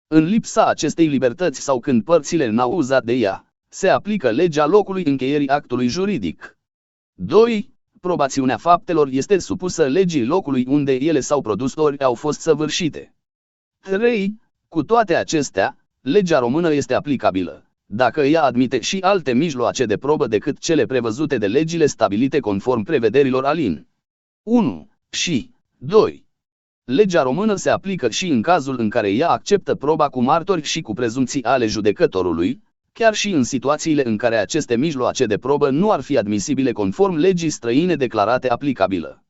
În lipsa acestei libertăți sau când părțile n-au uzat de ea, se aplică legea locului încheierii actului juridic. 2. Probațiunea faptelor este supusă legii locului unde ele s-au produs ori au fost săvârșite. 3. Cu toate acestea, legea română este aplicabilă, dacă ea admite și alte mijloace de probă decât cele prevăzute de legile stabilite conform prevederilor alin. 1. Și 2. Legea română se aplică și în cazul în care ea acceptă proba cu martori și cu prezumții ale judecătorului, chiar și în situațiile în care aceste mijloace de probă nu ar fi admisibile conform legii străine declarate aplicabilă.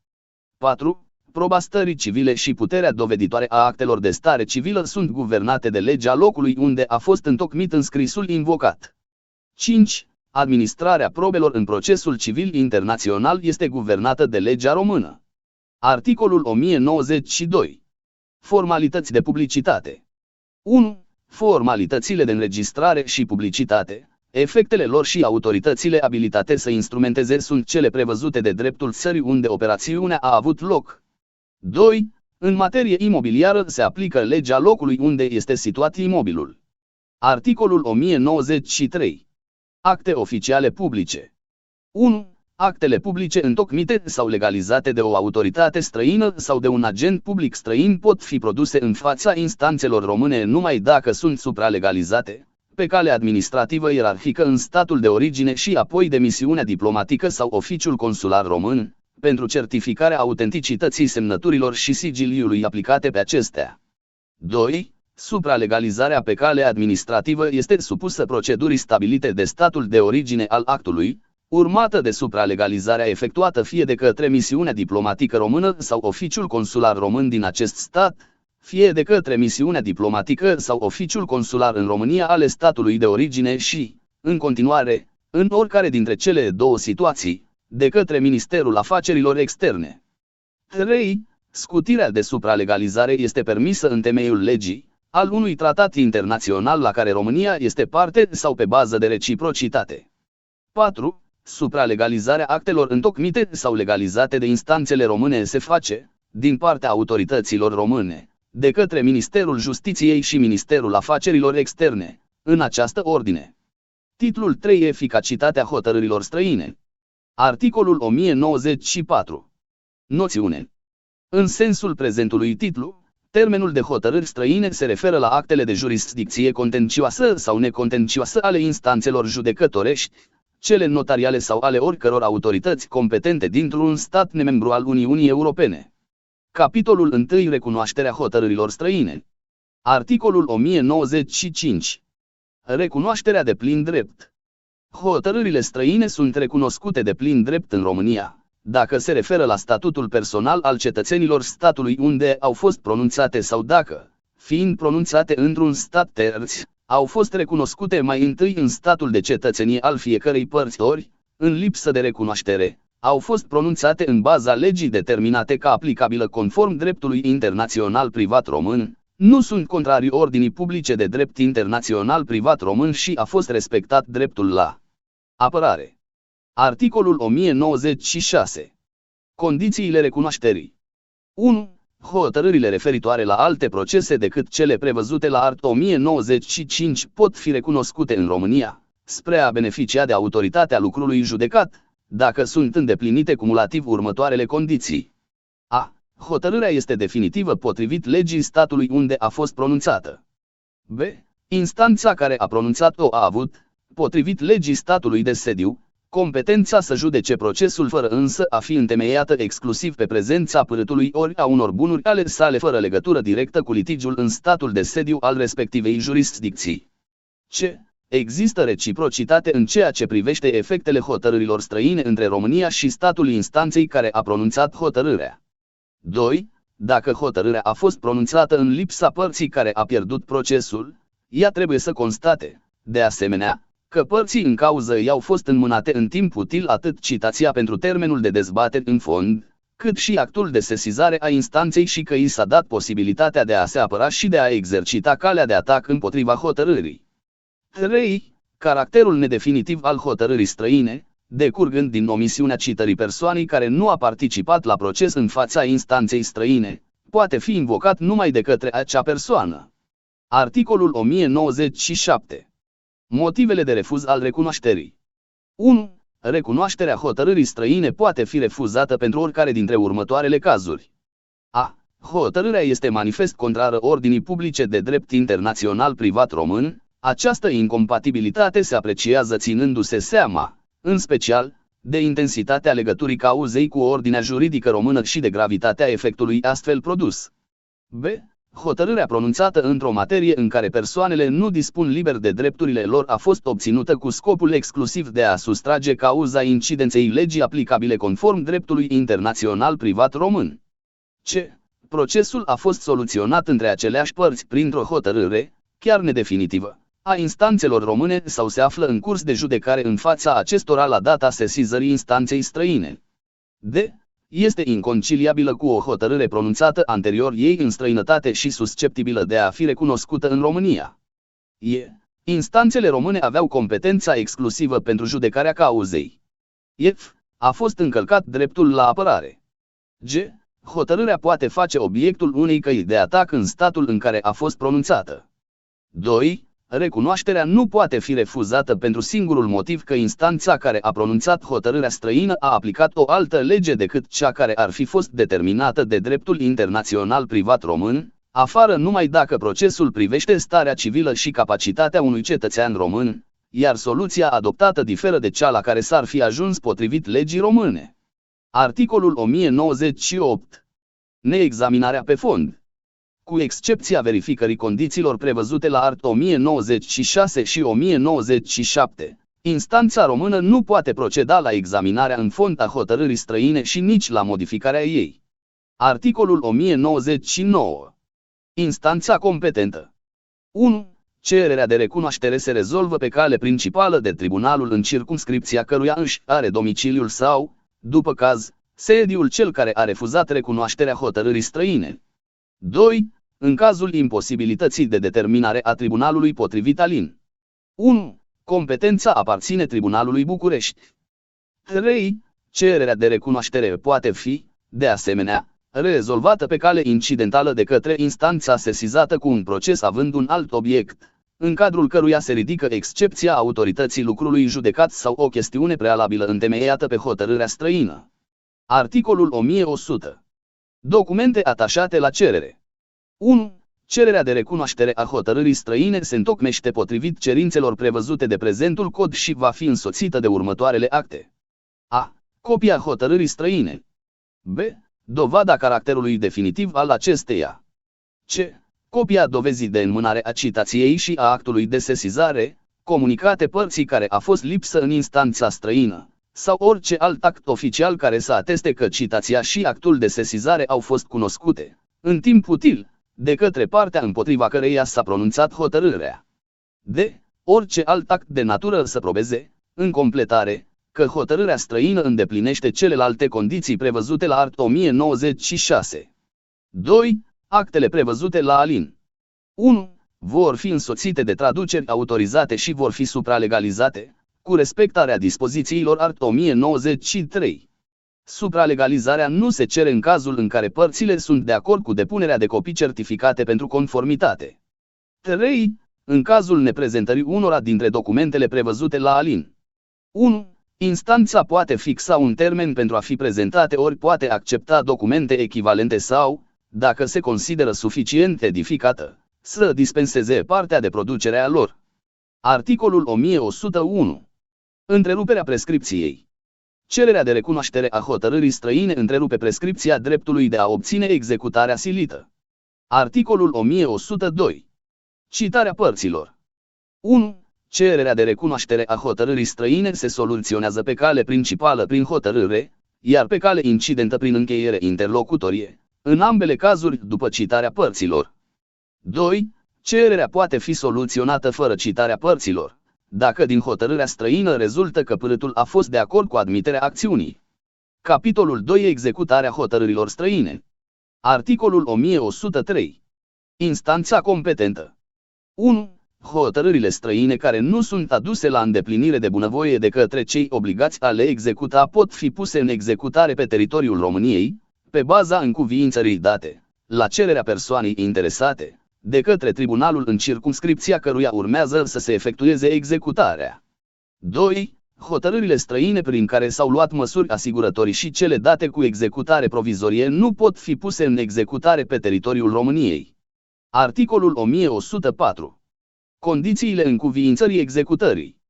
4. Proba stării civile și puterea doveditoare a actelor de stare civilă sunt guvernate de legea locului unde a fost întocmit înscrisul invocat. 5. Administrarea probelor în procesul civil internațional este guvernată de legea română. Articolul 1092. Formalități de publicitate. 1. Formalitățile de înregistrare și publicitate, efectele lor și autoritățile abilitate să instrumenteze sunt cele prevăzute de dreptul țării unde operațiunea a avut loc. 2. În materie imobiliară se aplică legea locului unde este situat imobilul. Articolul 1093. Acte oficiale publice. 1. Actele publice întocmite sau legalizate de o autoritate străină sau de un agent public străin pot fi produse în fața instanțelor române numai dacă sunt supralegalizate, pe cale administrativă ierarhică în statul de origine și apoi de misiunea diplomatică sau oficiul consular român, pentru certificarea autenticității semnăturilor și sigiliului aplicate pe acestea. 2. Supralegalizarea pe cale administrativă este supusă procedurii stabilite de statul de origine al actului, urmată de supralegalizarea efectuată fie de către misiunea diplomatică română sau oficiul consular român din acest stat, fie de către misiunea diplomatică sau oficiul consular în România ale statului de origine și, în continuare, în oricare dintre cele două situații, de către Ministerul Afacerilor Externe. 3. Scutirea de supralegalizare este permisă în temeiul legii, al unui tratat internațional la care România este parte sau pe bază de reciprocitate. 4. Supralegalizarea actelor întocmite sau legalizate de instanțele române se face, din partea autorităților române, de către Ministerul Justiției și Ministerul Afacerilor Externe, în această ordine. Titlul 3. Eficacitatea hotărârilor străine. Articolul 1094. Noțiune. În sensul prezentului titlu, termenul de hotărâri străine se referă la actele de jurisdicție contencioasă sau necontencioasă ale instanțelor judecătorești, cele notariale sau ale oricăror autorități competente dintr-un stat nemembru al Uniunii Europene. Capitolul 1. Recunoașterea hotărârilor străine. Articolul 1095. Recunoașterea de plin drept. Hotărârile străine sunt recunoscute de plin drept în România, dacă se referă la statutul personal al cetățenilor statului unde au fost pronunțate sau dacă, fiind pronunțate într-un stat terț, au fost recunoscute mai întâi în statul de cetățenie al fiecărei părți ori, în lipsă de recunoaștere, au fost pronunțate în baza legii determinate ca aplicabilă conform dreptului internațional privat român, nu sunt contrarii ordinii publice de drept internațional privat român și a fost respectat dreptul la apărare. Articolul 1096. Condițiile recunoașterii. 1. Hotărârile referitoare la alte procese decât cele prevăzute la art. 1095 pot fi recunoscute în România, spre a beneficia de autoritatea lucrului judecat, dacă sunt îndeplinite cumulativ următoarele condiții. A. Hotărârea este definitivă potrivit legii statului unde a fost pronunțată. B. Instanța care a pronunțat-o a avut, potrivit legii statului de sediu, competența să judece procesul fără însă a fi întemeiată exclusiv pe prezența părâtului ori a unor bunuri ale sale fără legătură directă cu litigiul în statul de sediu al respectivei jurisdicții. C. Există reciprocitate în ceea ce privește efectele hotărârilor străine între România și statul instanței care a pronunțat hotărârea. 2. Dacă hotărârea a fost pronunțată în lipsa părții care a pierdut procesul, ea trebuie să constate, de asemenea, că părții în cauză i-au fost înmânate în timp util atât citația pentru termenul de dezbatere în fond, cât și actul de sesizare a instanței și că i s-a dat posibilitatea de a se apăra și de a exercita calea de atac împotriva hotărârii. 3. Caracterul nedefinitiv al hotărârii străine, decurgând din omisiunea citării persoanei care nu a participat la proces în fața instanței străine, poate fi invocat numai de către acea persoană. Articolul 1097. Motivele de refuz al recunoașterii. 1. Recunoașterea hotărârii străine poate fi refuzată pentru oricare dintre următoarele cazuri. A. Hotărârea este manifest contrară ordinii publice de drept internațional privat român. Această incompatibilitate se apreciază ținându-se seama, în special, de intensitatea legăturii cauzei cu ordinea juridică română și de gravitatea efectului astfel produs. B. Hotărârea pronunțată într-o materie în care persoanele nu dispun liber de drepturile lor a fost obținută cu scopul exclusiv de a sustrage cauza incidenței legii aplicabile conform dreptului internațional privat român. C. Procesul a fost soluționat între aceleași părți printr-o hotărâre, chiar nedefinitivă, a instanțelor române sau se află în curs de judecare în fața acestora la data sesizării instanței străine. D. Este inconciliabilă cu o hotărâre pronunțată anterior ei în străinătate și susceptibilă de a fi recunoscută în România. E. Instanțele române aveau competența exclusivă pentru judecarea cauzei. F. A fost încălcat dreptul la apărare. G. Hotărârea poate face obiectul unei căi de atac în statul în care a fost pronunțată. 2. Recunoașterea nu poate fi refuzată pentru singurul motiv că instanța care a pronunțat hotărârea străină a aplicat o altă lege decât cea care ar fi fost determinată de dreptul internațional privat român, afară numai dacă procesul privește starea civilă și capacitatea unui cetățean român, iar soluția adoptată diferă de cea la care s-ar fi ajuns potrivit legii române. Articolul 1098. Neexaminarea pe fond. Cu excepția verificării condițiilor prevăzute la art. 1096 și 1097, instanța română nu poate proceda la examinarea în fond a hotărârii străine și nici la modificarea ei. Articolul 1099. Instanța competentă. 1. Cererea de recunoaștere se rezolvă pe cale principală de tribunalul în circumscripția căruia își are domiciliul sau, după caz, sediul cel care a refuzat recunoașterea hotărârii străine. 2. În cazul imposibilității de determinare a tribunalului potrivit alin. 1. Competența aparține Tribunalului București. 3. Cererea de recunoaștere poate fi, de asemenea, rezolvată pe cale incidentală de către instanța sesizată cu un proces având un alt obiect, în cadrul căruia se ridică excepția autorității lucrului judecat sau o chestiune prealabilă întemeiată pe hotărârea străină. Articolul 1100. Documente atașate la cerere. 1. Cererea de recunoaștere a hotărârii străine se întocmește potrivit cerințelor prevăzute de prezentul cod și va fi însoțită de următoarele acte. A. Copia hotărârii străine. B. Dovada caracterului definitiv al acesteia. C. Copia dovezii de înmânare a citației și a actului de sesizare, comunicate părții care a fost lipsă în instanța străină, sau orice alt act oficial care să ateste că citația și actul de sesizare au fost cunoscute, în timp util, de către partea împotriva căreia s-a pronunțat hotărârea. D. Orice alt act de natură să probeze, în completare, că hotărârea străină îndeplinește celelalte condiții prevăzute la art. 1096. 2. Actele prevăzute la alin. 1. Vor fi însoțite de traduceri autorizate și vor fi supralegalizate, cu respectarea dispozițiilor art. 1093. Supralegalizarea nu se cere în cazul în care părțile sunt de acord cu depunerea de copii certificate pentru conformitate. 3. În cazul neprezentării unora dintre documentele prevăzute la alin. 1. Instanța poate fixa un termen pentru a fi prezentate ori poate accepta documente echivalente sau, dacă se consideră suficient edificată, să dispenseze partea de producere a lor. Articolul 1101. Întreruperea prescripției. Cererea de recunoaștere a hotărârii străine întrerupe prescripția dreptului de a obține executarea silită. Articolul 1102. Citarea părților. 1. Cererea de recunoaștere a hotărârii străine se soluționează pe cale principală prin hotărâre, iar pe cale incidentă prin încheiere interlocutorie, în ambele cazuri după citarea părților. 2. Cererea poate fi soluționată fără citarea părților, dacă din hotărârea străină rezultă că părâtul a fost de acord cu admiterea acțiunii. Capitolul 2. Executarea hotărârilor străine. Articolul 1103. Instanța competentă. 1. Hotărârile străine care nu sunt aduse la îndeplinire de bunăvoie de către cei obligați a le executa pot fi puse în executare pe teritoriul României, pe baza încuviințării date, la cererea persoanei interesate, de către tribunalul în circumscripția căruia urmează să se efectueze executarea. 2. Hotărârile străine prin care s-au luat măsuri asigurătorii și cele date cu executare provizorie nu pot fi puse în executare pe teritoriul României. Articolul 1104. Condițiile încuviințării executării.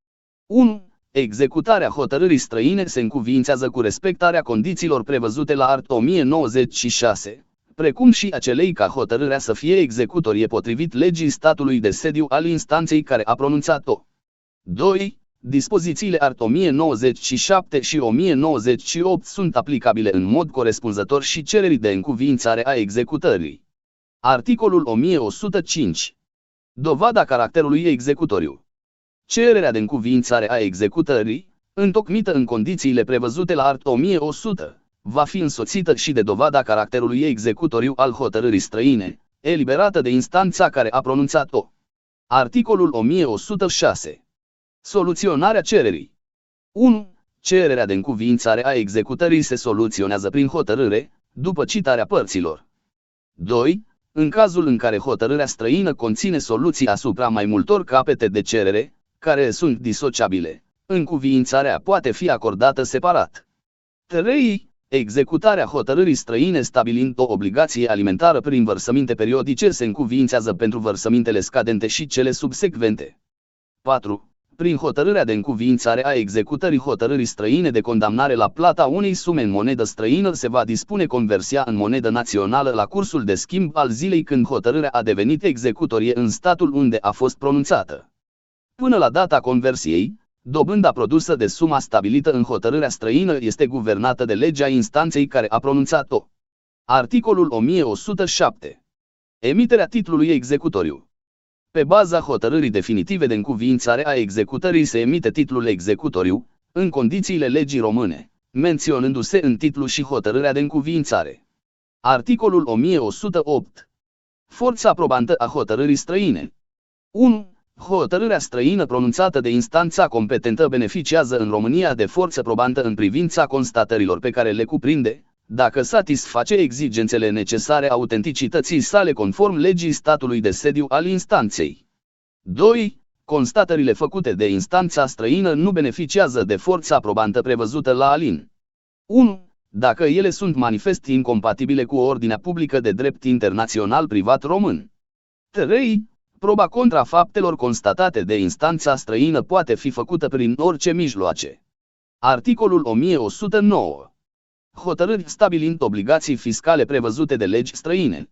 1. Executarea hotărârii străine se încuviințează cu respectarea condițiilor prevăzute la art. 1096, precum și a celei ca hotărârea să fie executorie potrivit legii statului de sediu al instanței care a pronunțat-o. 2. Dispozițiile art. 1097 și 1098 sunt aplicabile în mod corespunzător și cererii de încuviințare a executării. Articolul 1105. Dovada caracterului executoriu. Cererea de încuviințare a executării, întocmită în condițiile prevăzute la art. 1100, va fi însoțită și de dovada caracterului executoriu al hotărârii străine, eliberată de instanța care a pronunțat-o. Articolul 1106. Soluționarea cererii. 1. Cererea de încuviințare a executării se soluționează prin hotărâre, după citarea părților. 2. În cazul în care hotărârea străină conține soluții asupra mai multor capete de cerere, care sunt disociabile, încuviințarea poate fi acordată separat. 3. Executarea hotărârii străine stabilind o obligație alimentară prin vărsăminte periodice se încuviințează pentru vărsămintele scadente și cele subsecvente. 4. Prin hotărârea de încuviințare a executării hotărârii străine de condamnare la plata unei sume în monedă străină se va dispune conversia în monedă națională la cursul de schimb al zilei când hotărârea a devenit executorie în statul unde a fost pronunțată. Până la data conversiei, dobânda produsă de suma stabilită în hotărârea străină este guvernată de legea instanței care a pronunțat-o. Articolul 1107. Emiterea titlului executoriu. Pe baza hotărârii definitive de încuviințare a executării se emite titlul executoriu, în condițiile legii române, menționându-se în titlu și hotărârea de încuviințare. Articolul 1108. Forța probantă a hotărârii străine. 1. Hotărârea străină pronunțată de instanța competentă beneficiază în România de forță probantă în privința constatărilor pe care le cuprinde, dacă satisface exigențele necesare autenticității sale conform legii statului de sediu al instanței. 2. Constatările făcute de instanța străină nu beneficiază de forța probantă prevăzută la alin. 1. Dacă ele sunt manifest incompatibile cu ordinea publică de drept internațional privat român. 3. Proba contra faptelor constatate de instanța străină poate fi făcută prin orice mijloace. Articolul 1109. Hotărâri stabilind obligații fiscale prevăzute de legi străine.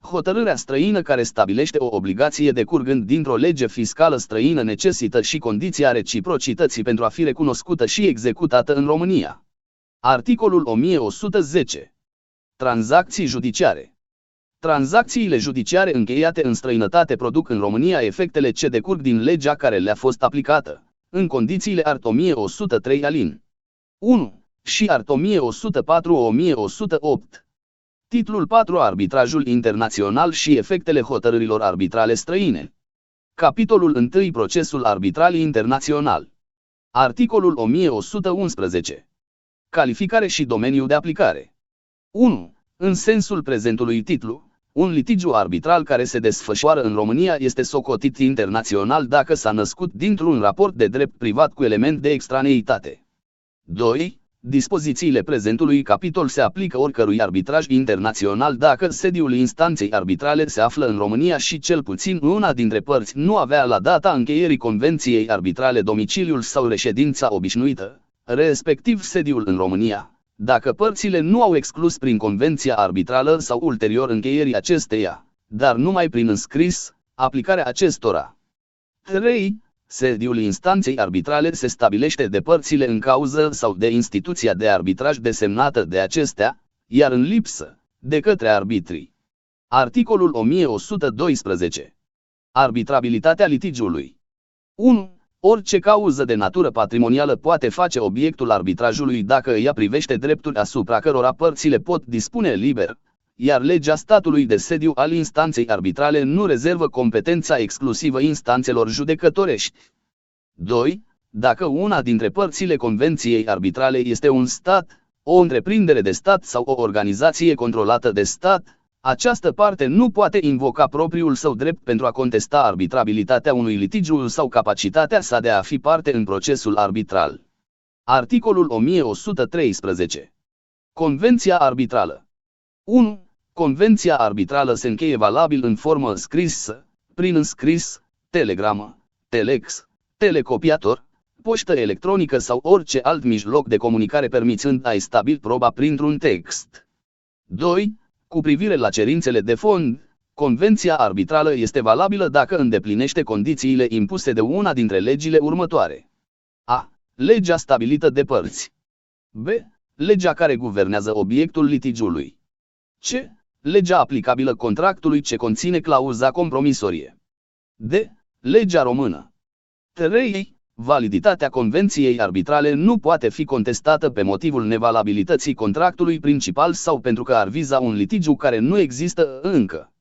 Hotărârea străină care stabilește o obligație decurgând dintr-o lege fiscală străină necesită și condiția reciprocității pentru a fi recunoscută și executată în România. Articolul 1110. Tranzacții judiciare. Tranzacțiile judiciare încheiate în străinătate produc în România efectele ce decurg din legea care le-a fost aplicată, în condițiile art. 1103 alin. 1. Și art. 1104-1108. Titlul 4. Arbitrajul internațional și efectele hotărârilor arbitrale străine. Capitolul 1. Procesul arbitral internațional. Articolul 1111. Calificare și domeniu de aplicare. 1. În sensul prezentului titlu, un litigiu arbitral care se desfășoară în România este socotit internațional dacă s-a născut dintr-un raport de drept privat cu element de extraneitate. 2. Dispozițiile prezentului capitol se aplică oricărui arbitraj internațional dacă sediul instanței arbitrale se află în România și cel puțin una dintre părți nu avea la data încheierii convenției arbitrale domiciliul sau reședința obișnuită, respectiv sediul în România, dacă părțile nu au exclus prin convenția arbitrală sau ulterior încheierii acesteia, dar numai prin înscris, aplicarea acestora. 3. Sediul instanței arbitrale se stabilește de părțile în cauză sau de instituția de arbitraj desemnată de acestea, iar în lipsă, de către arbitrii. Articolul 1112. Arbitrabilitatea litigiului. 1. Orice cauză de natură patrimonială poate face obiectul arbitrajului dacă ea privește drepturi asupra cărora părțile pot dispune liber, iar legea statului de sediu al instanței arbitrale nu rezervă competența exclusivă instanțelor judecătorești. 2. Dacă una dintre părțile convenției arbitrale este un stat, o întreprindere de stat sau o organizație controlată de stat, această parte nu poate invoca propriul său drept pentru a contesta arbitrabilitatea unui litigiu sau capacitatea sa de a fi parte în procesul arbitral. Articolul 1113. Convenția arbitrală. 1. Convenția arbitrală se încheie valabil în formă scrisă, prin înscris, telegramă, telex, telecopiator, poștă electronică sau orice alt mijloc de comunicare permițând a stabili proba printr-un text. 2. Cu privire la cerințele de fond, convenția arbitrală este valabilă dacă îndeplinește condițiile impuse de una dintre legile următoare. A. Legea stabilită de părți. B. Legea care guvernează obiectul litigiului. C. Legea aplicabilă contractului ce conține clauza compromisorie. D. Legea română. 3. Validitatea convenției arbitrale nu poate fi contestată pe motivul nevalabilității contractului principal sau pentru că ar viza un litigiu care nu există încă.